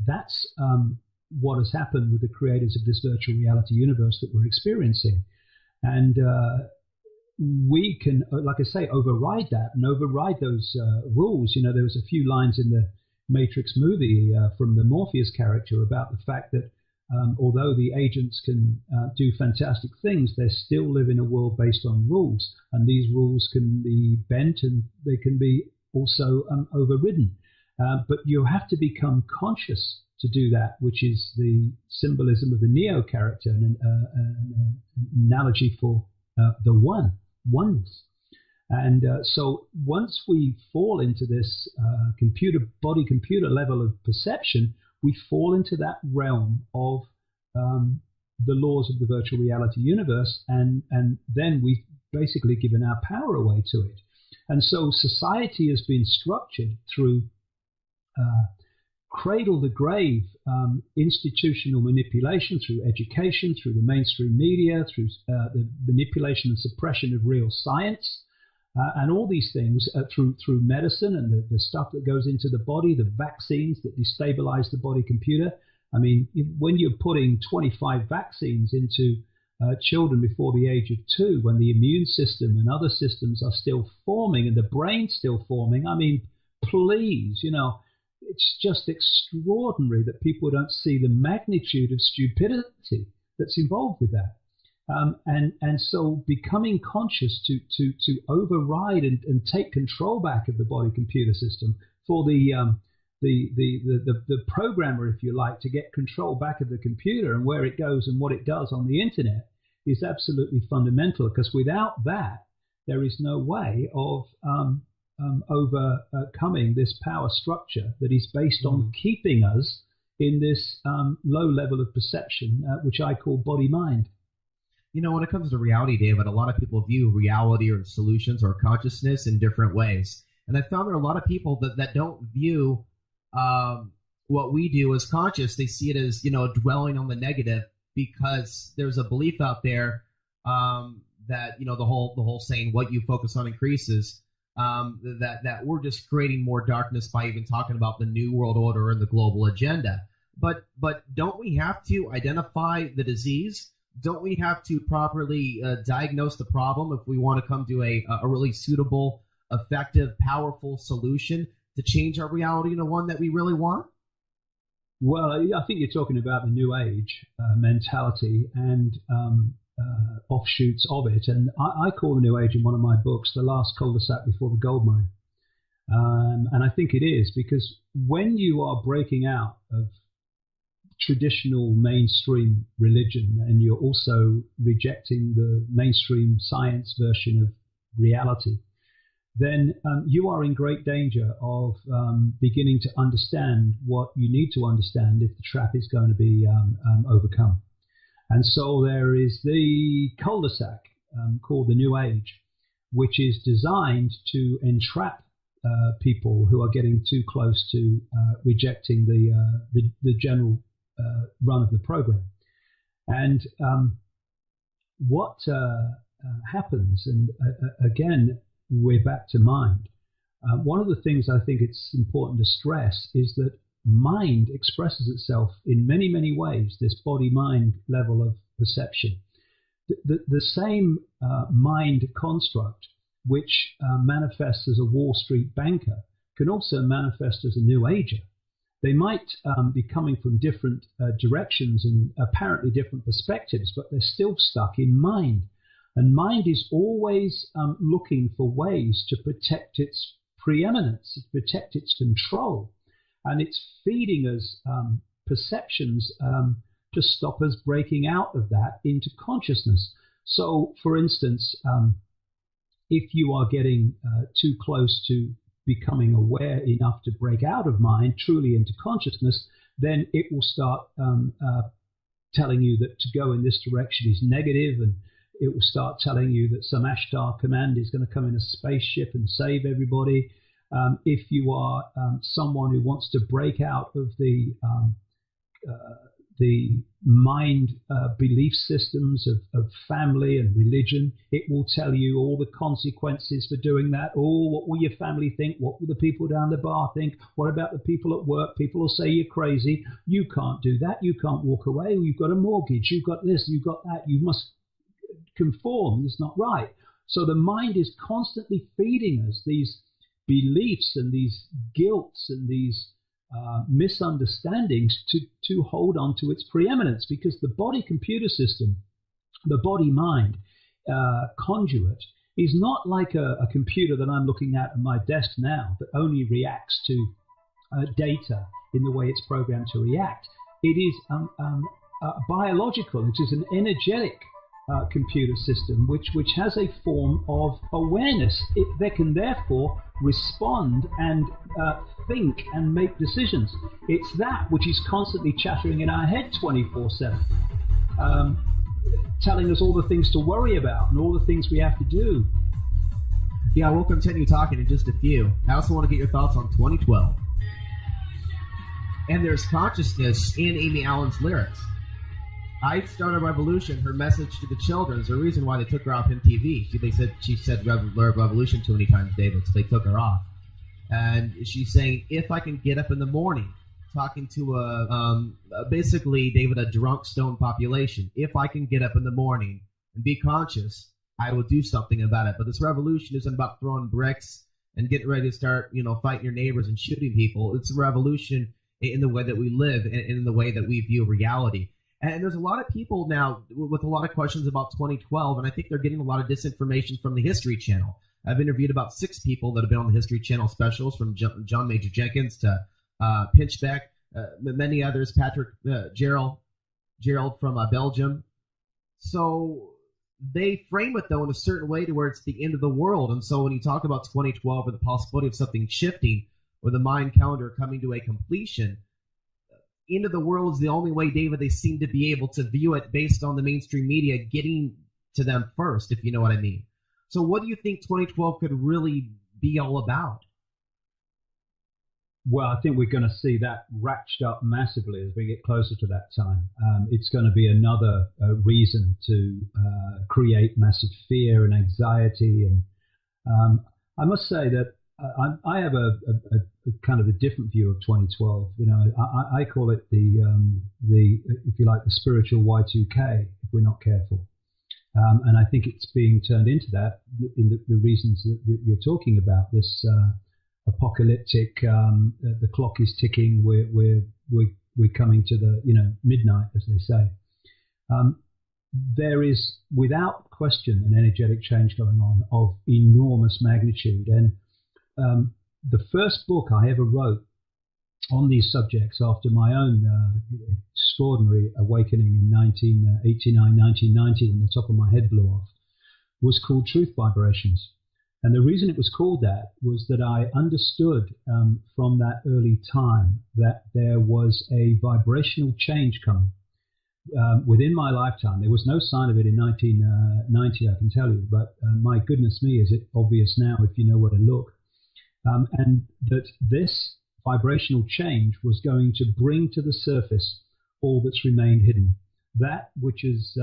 that's what has happened with the creators of this virtual reality universe that we're experiencing. And we can, like I say, override that and override those rules. You know, there was a few lines in the Matrix movie from the Morpheus character about the fact that although the agents can do fantastic things, they still live in a world based on rules. And these rules can be bent and they can be also overridden. But you have to become conscious to do that, which is the symbolism of the Neo character, an analogy for the oneness. And so once we fall into this body-computer level of perception, we fall into that realm of the laws of the virtual reality universe, and then we've basically given our power away to it. And so society has been structured through cradle-to-grave institutional manipulation, through education, through the mainstream media, through the manipulation and suppression of real science, and all these things through medicine and the stuff that goes into the body, the vaccines that destabilize the body computer. I mean, when you're putting 25 vaccines into children before the age of 2, when the immune system and other systems are still forming and the brain's still forming, I mean, please, you know, it's just extraordinary that people don't see the magnitude of stupidity that's involved with that. And so becoming conscious to override and take control back of the body computer system for the programmer, if you like, to get control back of the computer and where it goes and what it does on the internet is absolutely fundamental, because without that, there is no way of overcoming this power structure that is based on keeping us in this low level of perception, which I call body-mind. You know, when it comes to reality, David, a lot of people view reality or solutions or consciousness in different ways. And I found there are a lot of people that don't view what we do as conscious. They see it as, you know, dwelling on the negative, because there's a belief out there that, you know, the whole saying, what you focus on increases, that we're just creating more darkness by even talking about the New World Order and the global agenda. But don't we have to identify the disease? Don't we have to properly diagnose the problem if we want to come to a really suitable, effective, powerful solution to change our reality into one that we really want? Well, I think you're talking about the New Age mentality and offshoots of it. And I call the New Age in one of my books the last cul-de-sac before the gold mine. And I think it is, because when you are breaking out of traditional mainstream religion and you're also rejecting the mainstream science version of reality, then you are in great danger of beginning to understand what you need to understand if the trap is going to be overcome. And so there is the cul-de-sac called the New Age, which is designed to entrap people who are getting too close to rejecting the general run of the program. And what happens, and again, we're back to mind. One of the things I think it's important to stress is that mind expresses itself in many, many ways, this body-mind level of perception. The same mind construct which manifests as a Wall Street banker can also manifest as a New Ager. They might be coming from different directions and apparently different perspectives, but they're still stuck in mind. And mind is always looking for ways to protect its preeminence, to protect its control. And it's feeding us perceptions to stop us breaking out of that into consciousness. So, for instance, if you are getting too close to becoming aware enough to break out of mind truly into consciousness, then it will start telling you that to go in this direction is negative, and it will start telling you that some Ashtar command is going to come in a spaceship and save everybody. If you are someone who wants to break out of the mind belief systems of family and religion, it will tell you all the consequences for doing that. Oh, what will your family think? What will the people down the bar think? What about the people at work? People will say you're crazy. You can't do that. You can't walk away. You've got a mortgage. You've got this. You've got that. You must conform. It's not right. So the mind is constantly feeding us these beliefs and these guilts and these misunderstandings to hold on to its preeminence, because the body computer system, the body mind conduit, is not like a computer that I'm looking at my desk now that only reacts to data in the way it's programmed to react. It is biological. It is an energetic computer system which has a form of awareness. They can therefore respond and think and make decisions. It's that which is constantly chattering in our head 24/7, telling us all the things to worry about and all the things we have to do. Yeah, we'll continue talking in just a few. I also want to get your thoughts on 2012. And there's consciousness in Amy Allen's lyrics. I Start a Revolution, her message to the children, is the reason why they took her off MTV. She said revolution too many times, David, so they took her off. And she's saying, if I can get up in the morning, talking to basically, David, a drunk, stoned population. If I can get up in the morning and be conscious, I will do something about it. But this revolution isn't about throwing bricks and getting ready to start, fighting your neighbors and shooting people. It's a revolution in the way that we live and in the way that we view reality. And there's a lot of people now with a lot of questions about 2012, and I think they're getting a lot of disinformation from the History Channel. I've interviewed about 6 people that have been on the History Channel specials, from John Major Jenkins to Pinchbeck, many others, Patrick Gerald from Belgium. So they frame it, though, in a certain way to where it's the end of the world. And so when you talk about 2012 or the possibility of something shifting or the Mayan calendar coming to a completion, end of the world is the only way, David, they seem to be able to view it based on the mainstream media getting to them first, if you know what I mean. So what do you think 2012 could really be all about? Well, I think we're going to see that ratchet up massively as we get closer to that time. It's going to be another reason to create massive fear and anxiety. And I must say that I have a kind of a different view of 2012. I call it the if you like, the spiritual Y2K if we're not careful. And I think it's being turned into that in the reasons that you're talking about. This apocalyptic, the clock is ticking. We're coming to the midnight, as they say. There is without question an energetic change going on of enormous magnitude. And the first book I ever wrote on these subjects after my own extraordinary awakening in 1989, 1990, when the top of my head blew off, was called Truth Vibrations. And the reason it was called that was that I understood from that early time that there was a vibrational change coming within my lifetime. There was no sign of it in 1990, I can tell you, but my goodness me, is it obvious now if you know where to look. And that this vibrational change was going to bring to the surface all that's remained hidden. That which has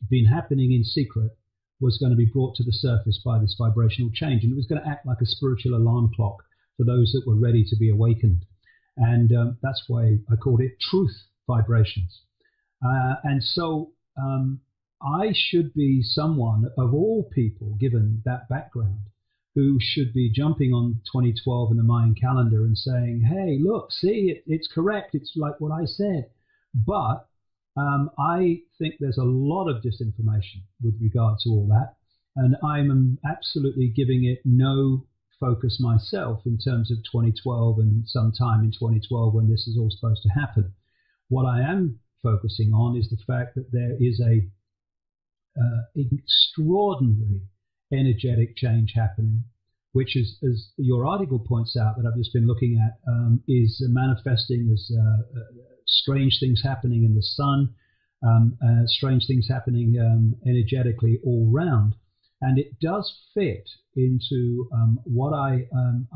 been happening in secret was going to be brought to the surface by this vibrational change, and it was going to act like a spiritual alarm clock for those that were ready to be awakened. And that's why I called it Truth Vibrations. And so I should be someone, of all people, given that background, who should be jumping on 2012 in the Mayan calendar and saying, hey, look, see, it's correct. It's like what I said. But I think there's a lot of disinformation with regard to all that. And I'm absolutely giving it no focus myself in terms of 2012 and sometime in 2012 when this is all supposed to happen. What I am focusing on is the fact that there is a extraordinary energetic change happening which is, as your article points out that I've just been looking at, is manifesting as strange things happening in the sun, strange things happening energetically all round. And it does fit into what I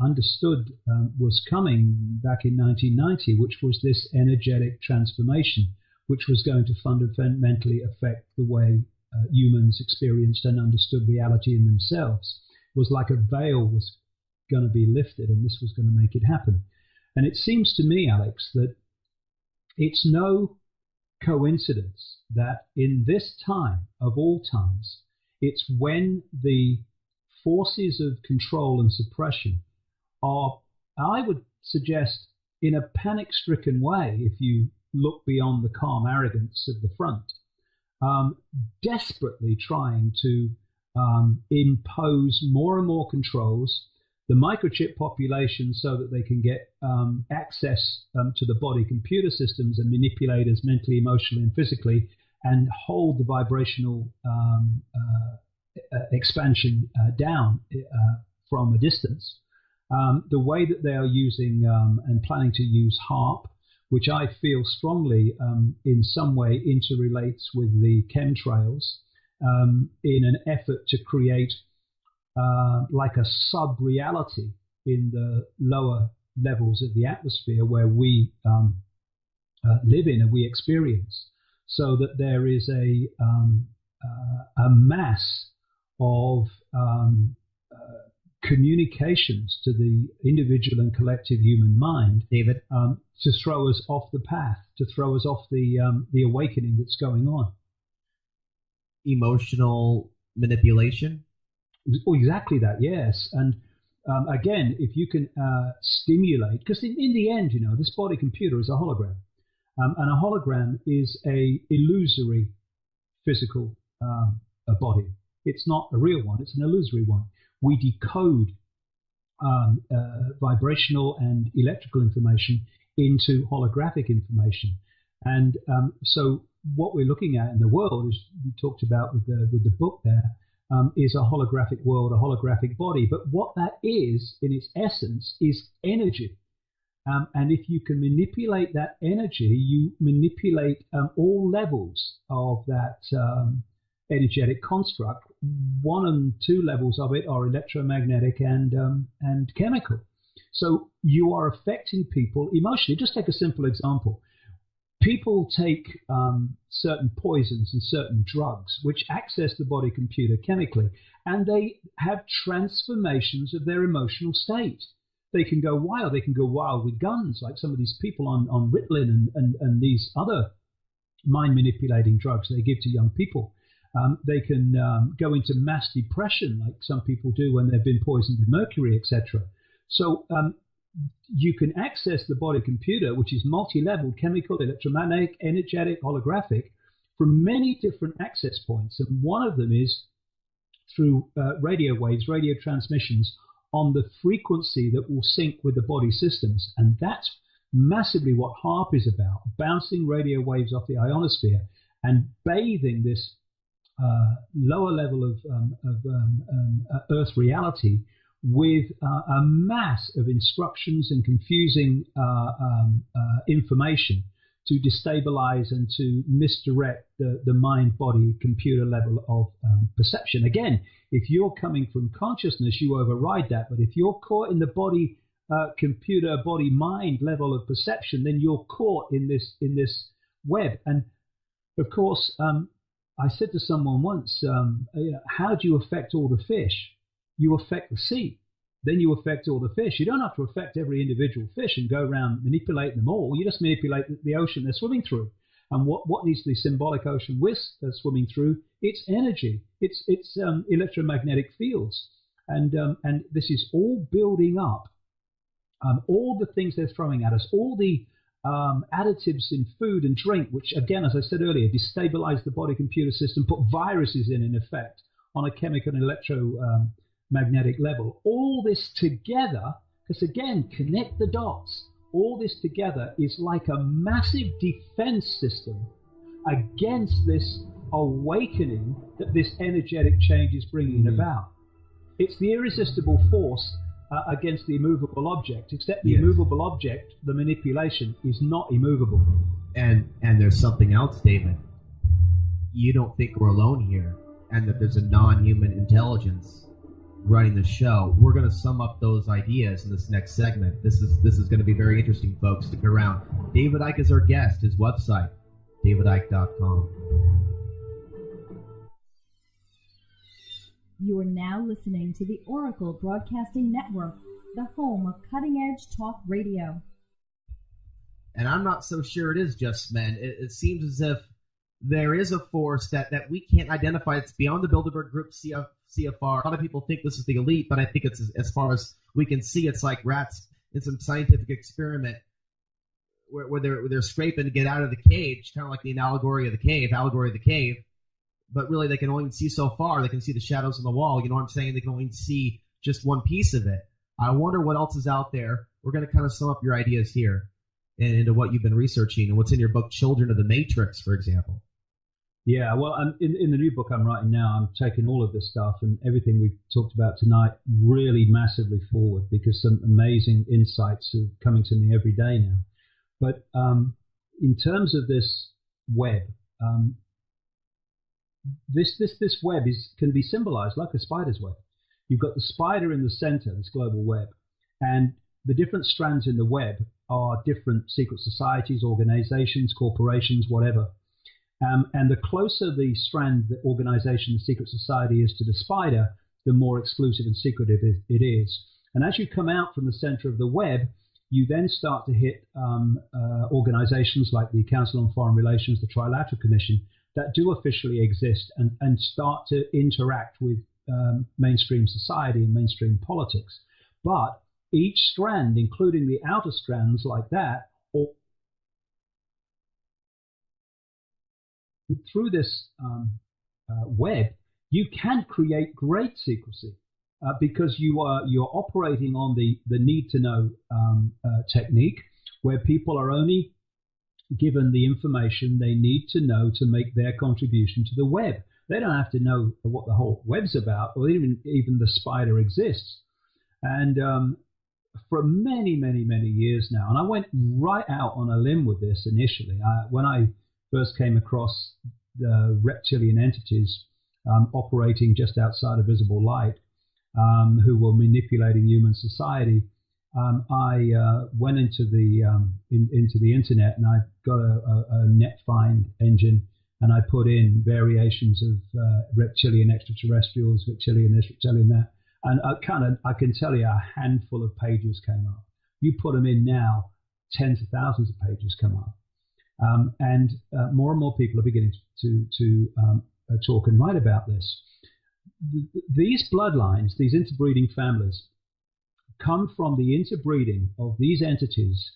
understood was coming back in 1990, which was this energetic transformation, which was going to fundamentally affect the way humans experienced and understood reality in themselves. It was like a veil was going to be lifted, and this was going to make it happen. And it seems to me, Alex, that it's no coincidence that in this time of all times, it's when the forces of control and suppression are, I would suggest, in a panic-stricken way, if you look beyond the calm arrogance of the front, desperately trying to impose more and more controls, the microchip population, so that they can get access to the body computer systems and manipulate us mentally, emotionally, and physically, and hold the vibrational expansion down from a distance. The way that they are using and planning to use HARP, which I feel strongly in some way interrelates with the chemtrails, in an effort to create like a sub-reality in the lower levels of the atmosphere where we live in and we experience, so that there is a mass of communications to the individual and collective human mind, David, to throw us off the path, to throw us off the awakening that's going on. Emotional manipulation? Oh, exactly that, yes. And again, if you can stimulate, because in the end, you know, this body computer is a hologram. And a hologram is a illusory physical a body. It's not a real one, it's an illusory one. We decode vibrational and electrical information into holographic information. And so what we're looking at in the world, as we talked about with the book there, is a holographic world, a holographic body. But what that is, in its essence, is energy. And if you can manipulate that energy, you manipulate all levels of that energetic construct. 1 and 2 levels of it are electromagnetic and chemical. So you are affecting people emotionally. Just take a simple example. People take certain poisons and certain drugs which access the body computer chemically, and they have transformations of their emotional state. They can go wild. They can go wild with guns, like some of these people on Ritalin and these other mind-manipulating drugs they give to young people. They can go into mass depression, like some people do when they've been poisoned with mercury, etc. So you can access the body computer, which is multi-level, chemical, electromagnetic, energetic, holographic, from many different access points. And one of them is through radio waves, radio transmissions on the frequency that will sync with the body systems. And that's massively what HARP is about, bouncing radio waves off the ionosphere and bathing this lower level of Earth reality with a mass of instructions and confusing information to destabilize and to misdirect the mind-body-computer level of perception. Again, if you're coming from consciousness, you override that. But if you're caught in the body-computer, body-mind level of perception, then you're caught in this web. And of course, I said to someone once, how do you affect all the fish? You affect the sea, then you affect all the fish. You don't have to affect every individual fish and go around manipulating them all. You just manipulate the ocean they're swimming through. And what needs the symbolic ocean we're swimming through? It's energy. It's electromagnetic fields. And this is all building up. All the things they're throwing at us, all the additives in food and drink, which, again, as I said earlier, destabilize the body computer system, put viruses in effect on a chemical and electromagnetic level. All this together, because again, connect the dots, all this together is like a massive defense system against this awakening that this energetic change is bringing about. It's the irresistible force against the immovable object, except the immovable object, the manipulation, is not immovable. And there's something else, David. You don't think we're alone here, and that there's a non-human intelligence running the show. We're going to sum up those ideas in this next segment. This is going to be very interesting, folks. Stick around. David Icke is our guest. His website, davidicke.com. You are now listening to the Oracle Broadcasting Network, the home of cutting-edge talk radio. And I'm not so sure it is just men. It seems as if there is a force that we can't identify. It's beyond the Bilderberg Group, CFR. A lot of people think this is the elite, but I think it's as far as we can see, it's like rats in some scientific experiment where they're scraping to get out of the cage, kind of like the allegory of the cave. But really, they can only see so far. They can see the shadows on the wall. You know what I'm saying? They can only see just one piece of it. I wonder what else is out there. We're going to kind of sum up your ideas here and into what you've been researching and what's in your book, Children of the Matrix, for example. Yeah, well, in the new book I'm writing now, I'm taking all of this stuff and everything we've talked about tonight really massively forward, because some amazing insights are coming to me every day now. But in terms of this web, this web can be symbolized like a spider's web. You've got the spider in the center, this global web, and the different strands in the web are different secret societies, organizations, corporations, whatever. And the closer the strand, the organization, the secret society is to the spider, the more exclusive and secretive it is. And as you come out from the center of the web, you then start to hit organizations like the Council on Foreign Relations, the Trilateral Commission, that do officially exist and start to interact with mainstream society and mainstream politics. But each strand, including the outer strands like that, or through this web, you can create great secrecy because you're operating on the need to know technique, where people are only given the information they need to know to make their contribution to the web. They don't have to know what the whole web's about, or even the spider exists. And for many, many, many years now, and I went right out on a limb with this initially. When I first came across the reptilian entities operating just outside of visible light, who were manipulating human society, I went into the internet, and I got a net find engine, and I put in variations of reptilian extraterrestrials, reptilian this, reptilian that, and I can tell you a handful of pages came up. You put them in now, tens of thousands of pages come up, and more and more people are beginning to talk and write about this. These bloodlines, these interbreeding families, come from the interbreeding of these entities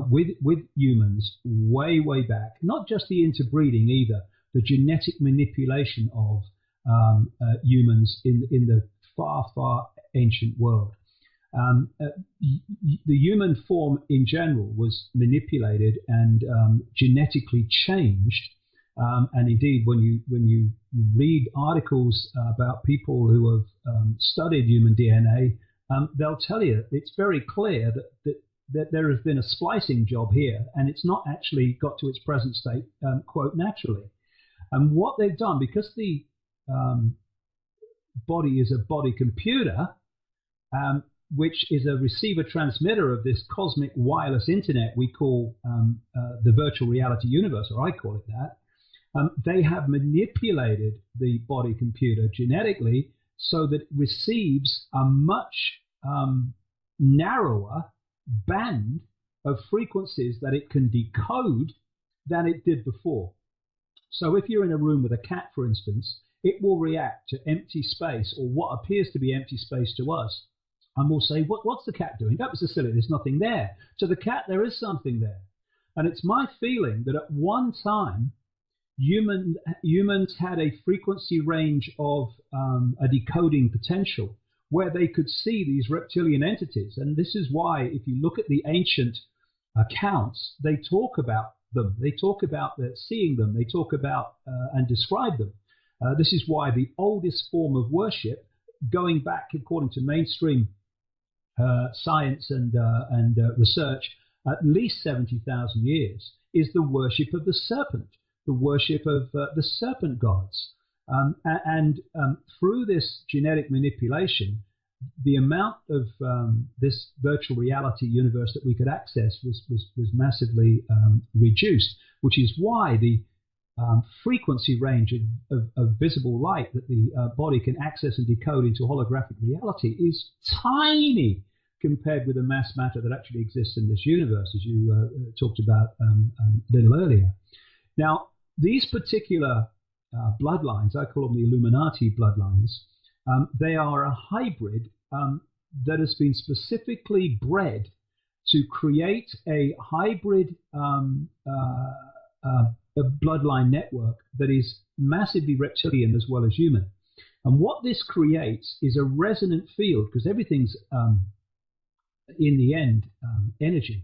with humans way, way back. Not just the interbreeding either, the genetic manipulation of humans in the far, far ancient world. The human form in general was manipulated and genetically changed. And indeed, when you read articles about people who have studied human DNA, they'll tell you it's very clear that there has been a splicing job here, and it's not actually got to its present state, quote, naturally. And what they've done, because the body is a body computer, which is a receiver transmitter of this cosmic wireless internet we call the virtual reality universe, or I call it that, they have manipulated the body computer genetically so that it receives a much narrower band of frequencies that it can decode than it did before. So if you're in a room with a cat, for instance, it will react to empty space, or what appears to be empty space to us, and we'll say, what's the cat doing? That was so silly, there's nothing there. To the cat, there is something there. And it's my feeling that at one time, humans had a frequency range of a decoding potential where they could see these reptilian entities. And this is why, if you look at the ancient accounts, they talk about them. They talk about seeing them. They talk about and describe them. This is why the oldest form of worship going back, according to mainstream science and research, at least 70,000 years, is the worship of the serpent, the worship of the serpent gods. And through this genetic manipulation, the amount of this virtual reality universe that we could access was massively reduced, which is why the frequency range of visible light that the body can access and decode into holographic reality is tiny compared with the mass matter that actually exists in this universe, as you talked about a little earlier. Now, these particular bloodlines, I call them the Illuminati bloodlines, they are a hybrid that has been specifically bred to create a hybrid a bloodline network that is massively reptilian as well as human. And what this creates is a resonant field, because everything's in the end energy,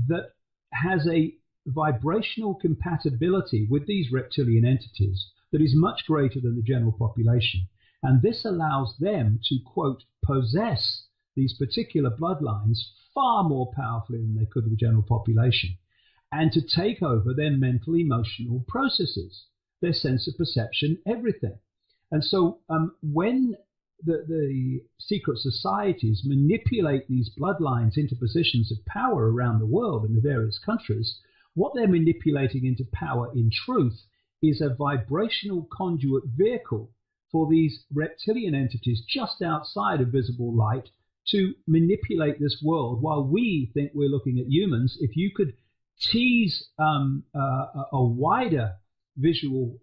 that has a vibrational compatibility with these reptilian entities that is much greater than the general population. And this allows them to, quote, possess these particular bloodlines far more powerfully than they could with the general population, and to take over their mental, emotional processes, their sense of perception, everything. And so when the secret societies manipulate these bloodlines into positions of power around the world in the various countries, what they're manipulating into power in truth is a vibrational conduit vehicle for these reptilian entities just outside of visible light to manipulate this world while we think we're looking at humans. If you could tease a wider visual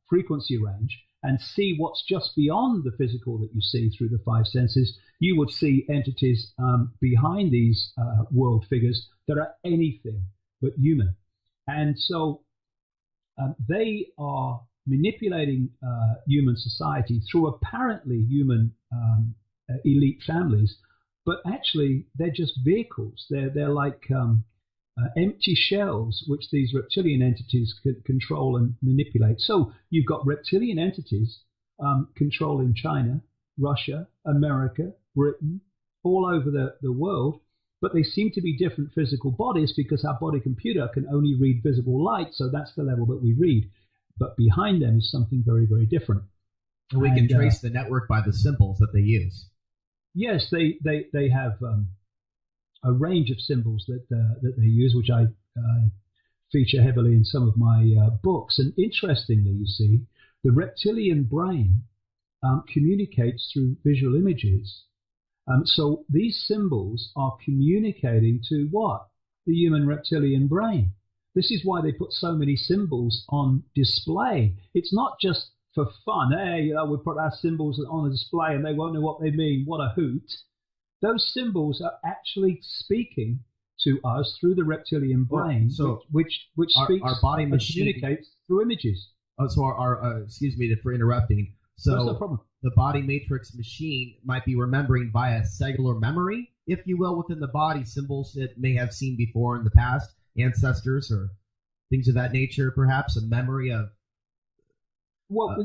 frequency range and see what's just beyond the physical that you see through the five senses, you would see entities behind these world figures that are anything but human. And so they are manipulating human society through apparently human elite families, but actually they're just vehicles. They're like empty shells which these reptilian entities could control and manipulate. So you've got reptilian entities controlling China, Russia, America, Britain, all over the world, but they seem to be different physical bodies because our body computer can only read visible light, so that's the level that we read. But behind them is something very, very different. And we can trace the network by the symbols that they use. Yes, they have a range of symbols that they use, which I feature heavily in some of my books. And interestingly, you see, the reptilian brain communicates through visual images. So these symbols are communicating to what? The human reptilian brain. This is why they put so many symbols on display. It's not just for fun. Hey, we put our symbols on a display and they won't know what they mean. What a hoot. Those symbols are actually speaking to us through the reptilian brain, which speaks our body machine communicates through images. So our excuse me for interrupting. So that's no problem. The body matrix machine might be remembering via cellular memory, if you will, within the body, symbols it may have seen before in the past, ancestors or things of that nature, perhaps a memory of. Well,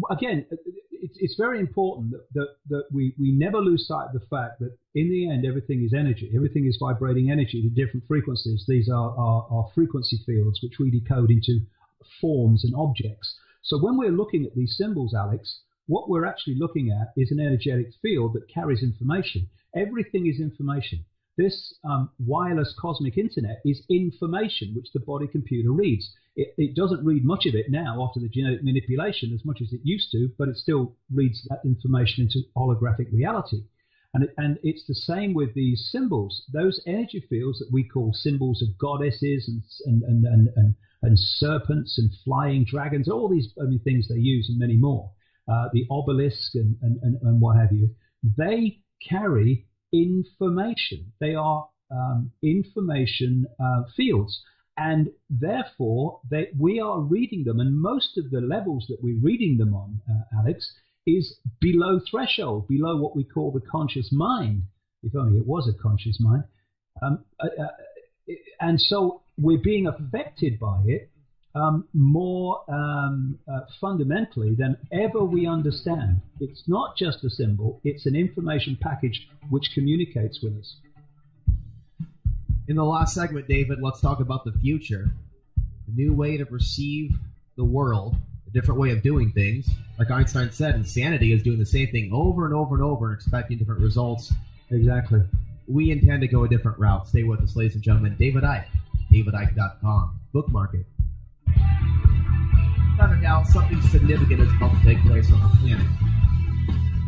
again, it's very important that we never lose sight of the fact that in the end everything is energy. Everything is vibrating energy to different frequencies. These are frequency fields which we decode into forms and objects. So when we're looking at these symbols, Alex, what we're actually looking at is an energetic field that carries information. Everything is information. This wireless cosmic internet is information which the body computer reads. It doesn't read much of it now after the genetic manipulation as much as it used to, but it still reads that information into holographic reality. And it's the same with these symbols. Those energy fields that we call symbols of goddesses and serpents and flying dragons, all these things they use and many more, the obelisk and what have you, they carry information. They are information fields, and therefore we are reading them. And most of the levels that we're reading them on, Alex, is below threshold, below what we call the conscious mind. If only it was a conscious mind. And so we're being affected by it more fundamentally than ever we understand. It's not just a symbol, it's an information package which communicates with us. In the last segment, David, let's talk about the future. A new way to perceive the world, a different way of doing things. Like Einstein said, insanity is doing the same thing over and over and over and expecting different results. Exactly. We intend to go a different route. Stay with us, ladies and gentlemen. David Icke, davidicke.com. Bookmark it. Without a doubt, something significant is about to take place on the planet.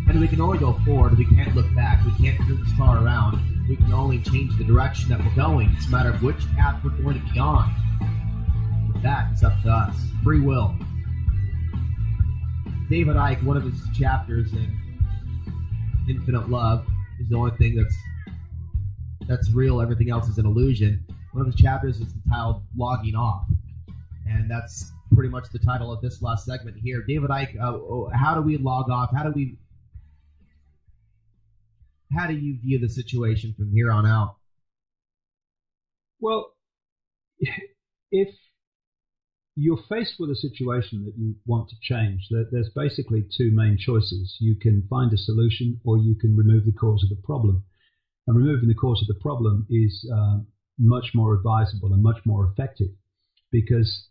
And we can only go forward. We can't look back. We can't turn this car around. We can only change the direction that we're going. It's a matter of which path we're going to be on. But that is up to us. Free will. David Icke, one of his chapters in Infinite Love, is the only thing that's real. Everything else is an illusion. One of his chapters is entitled Logging Off. And that's pretty much the title of this last segment here. David Icke, how do we log off? How do you view the situation from here on out? Well, if you're faced with a situation that you want to change, there's basically two main choices. You can find a solution or you can remove the cause of the problem. And removing the cause of the problem is much more advisable and much more effective because,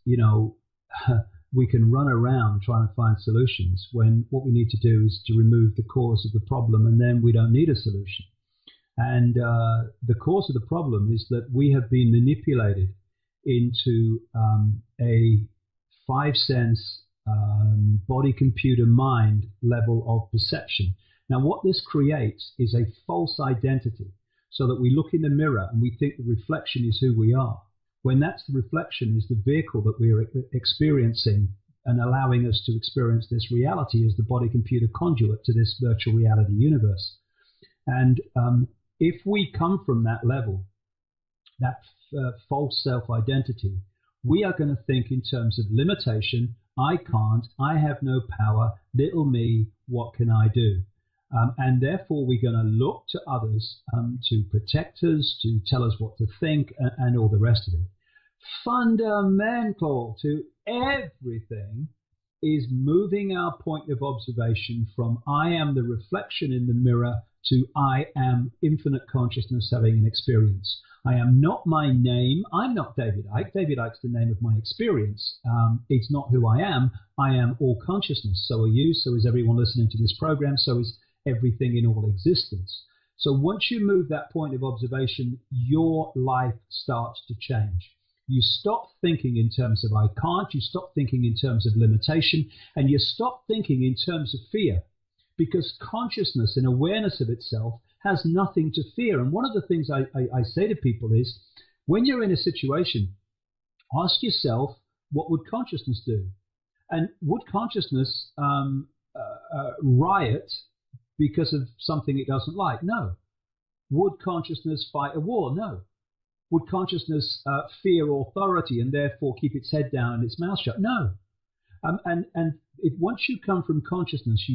we can run around trying to find solutions when what we need to do is to remove the cause of the problem, and then we don't need a solution. And the cause of the problem is that we have been manipulated into a five-sense body-computer mind level of perception. Now, what this creates is a false identity, so that we look in the mirror and we think the reflection is who we are, when that's the reflection is the vehicle that we're experiencing and allowing us to experience this reality as the body-computer conduit to this virtual reality universe. And if we come from that level, that false self-identity, we are going to think in terms of limitation. I can't, I have no power, little me, what can I do? And therefore, we're going to look to others to protect us, to tell us what to think, and all the rest of it. Fundamental to everything is moving our point of observation from I am the reflection in the mirror to I am infinite consciousness having an experience. I am not my name. I'm not David Icke. David Icke's the name of my experience. It's not who I am. I am all consciousness. So are you. So is everyone listening to this program. So is everything in all existence. So once you move that point of observation, your life starts to change. You stop thinking in terms of I can't, you stop thinking in terms of limitation, and you stop thinking in terms of fear, because consciousness and awareness of itself has nothing to fear. And one of the things I say to people is, when you're in a situation, ask yourself, what would consciousness do? And would consciousness riot because of something it doesn't like? No. Would consciousness fight a war? No. Would consciousness fear authority and therefore keep its head down and its mouth shut? No. And if once you come from consciousness,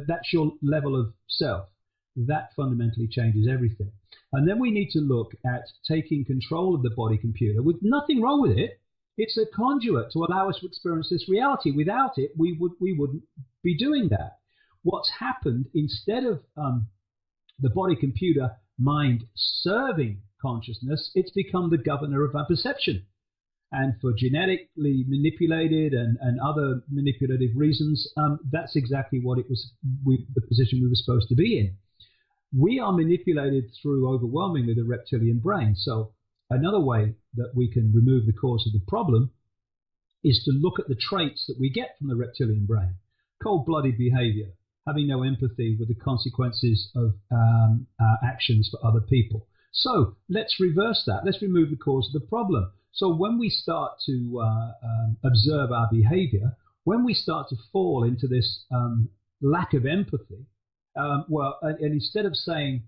that's your level of self. That fundamentally changes everything. And then we need to look at taking control of the body computer with nothing wrong with it. It's a conduit to allow us to experience this reality. Without it, we wouldn't be doing that. What's happened, instead of the body computer mind serving consciousness, it's become the governor of our perception. And for genetically manipulated and other manipulative reasons, that's exactly what it was, the position we were supposed to be in. We are manipulated through overwhelmingly the reptilian brain. So another way that we can remove the cause of the problem is to look at the traits that we get from the reptilian brain. Cold-blooded behavior, having no empathy with the consequences of our actions for other people. So let's reverse that. Let's remove the cause of the problem. So when we start to observe our behavior, when we start to fall into this lack of empathy, and instead of saying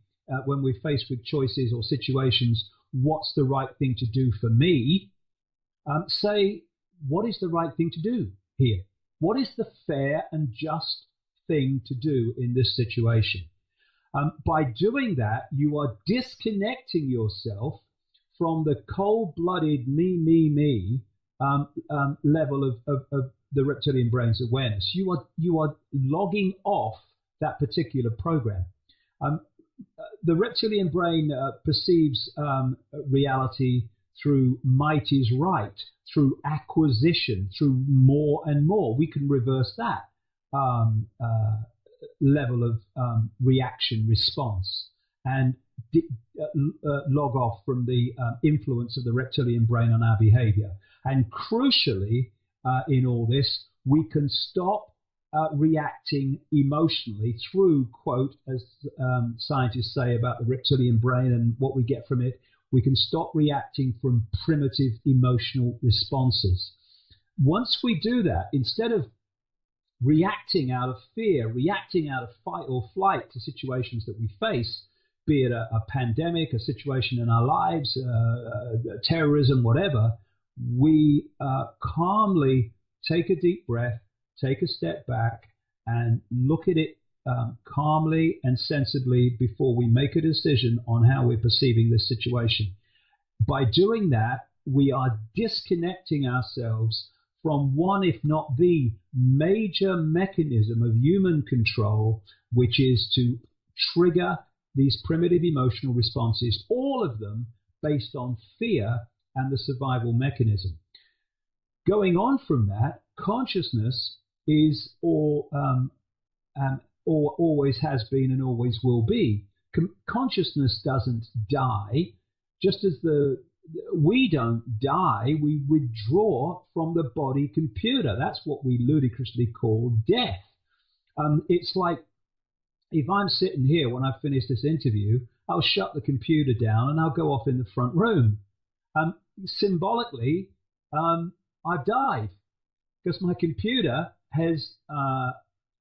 when we're faced with choices or situations, what's the right thing to do for me, say, what is the right thing to do here? What is the fair and just thing to do in this situation? By doing that, you are disconnecting yourself from the cold-blooded me level of the reptilian brain's awareness. You are logging off that particular program. The reptilian brain perceives reality through might is right, through acquisition, through more and more. We can reverse that level of reaction response and log off from the influence of the reptilian brain on our behavior. And crucially, in all this, we can stop reacting emotionally through, quote, as scientists say about the reptilian brain and what we get from it, we can stop reacting from primitive emotional responses. Once we do that, instead of reacting out of fear, reacting out of fight or flight to situations that we face, be it a pandemic, a situation in our lives, terrorism, whatever, we calmly take a deep breath, take a step back, and look at it calmly and sensibly before we make a decision on how we're perceiving this situation. By doing that, we are disconnecting ourselves from one, if not the major mechanism of human control, which is to trigger these primitive emotional responses, all of them based on fear and the survival mechanism. Going on from that, consciousness is always has been and always will be. Consciousness doesn't die, just as we don't die, we withdraw from the body computer. That's what we ludicrously call death. It's like if I'm sitting here when I finish this interview, I'll shut the computer down and I'll go off in the front room. Symbolically, I've died because my computer has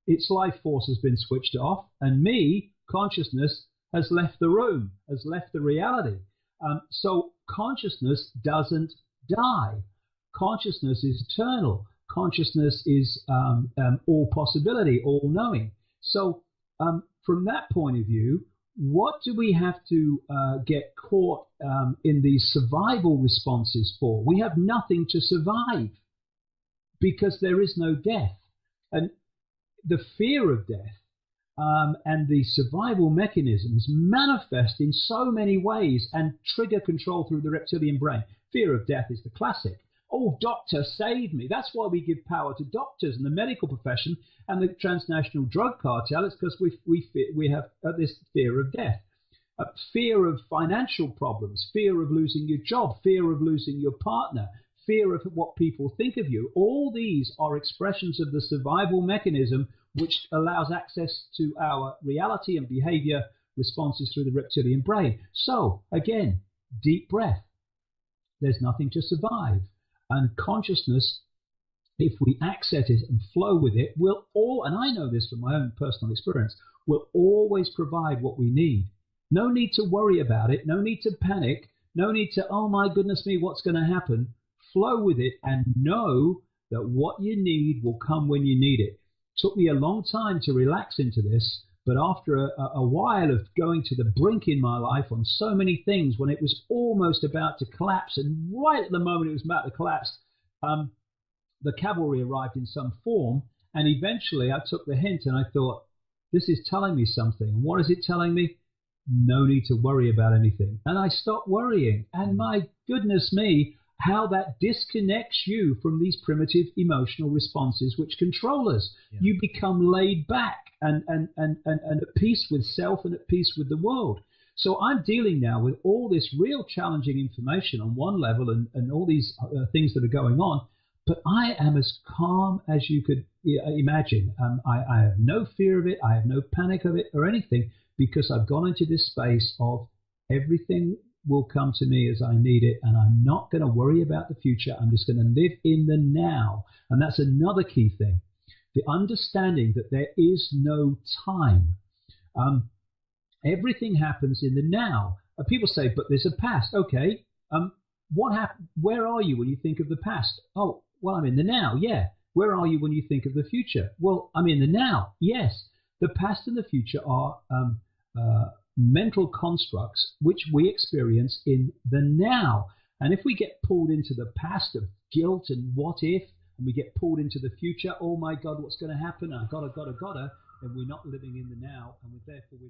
its life force has been switched off, and me, consciousness, has left the room, has left the reality. So consciousness doesn't die. Consciousness is eternal. Consciousness is all possibility, all knowing. So from that point of view, what do we have to get caught in these survival responses for? We have nothing to survive because there is no death. And the fear of death and the survival mechanisms manifest in so many ways and trigger control through the reptilian brain. Fear of death is the classic. Oh, doctor, save me. That's why we give power to doctors and the medical profession and the transnational drug cartel. It's because we have this fear of death. Fear of financial problems, fear of losing your job, fear of losing your partner, fear of what people think of you. All these are expressions of the survival mechanism which allows access to our reality and behavior responses through the reptilian brain. So, again, deep breath. There's nothing to survive. And consciousness, if we access it and flow with it, and I know this from my own personal experience, will always provide what we need. No need to worry about it. No need to panic. No need to, oh my goodness me, what's going to happen? Flow with it and know that what you need will come when you need it. Took me a long time to relax into this, but after a while of going to the brink in my life on so many things, when it was almost about to collapse, and right at the moment it was about to collapse, the cavalry arrived in some form, and eventually I took the hint and I thought, this is telling me something. And what is it telling me? No need to worry about anything. And I stopped worrying, and my goodness me, how that disconnects you from these primitive emotional responses which control us. Yeah. You become laid back and at peace with self and at peace with the world. So I'm dealing now with all this real challenging information on one level and all these things that are going on, but I am as calm as you could imagine. I have no fear of it. I have no panic of it or anything, because I've gone into this space of everything will come to me as I need it, and I'm not going to worry about the future. I'm just going to live in the now. And that's another key thing, the understanding that there is no time. Everything happens in the now. People say, but there's a past. Okay, what happened? Where are you when you think of the past? Oh, well, I'm in the now. Yeah. Where are you when you think of the future? Well, I'm in the now. Yes. The past and the future are mental constructs which we experience in the now. And if we get pulled into the past of guilt and what if, and we get pulled into the future, oh my God, what's going to happen? I gotta, then we're not living in the now, and therefore we're not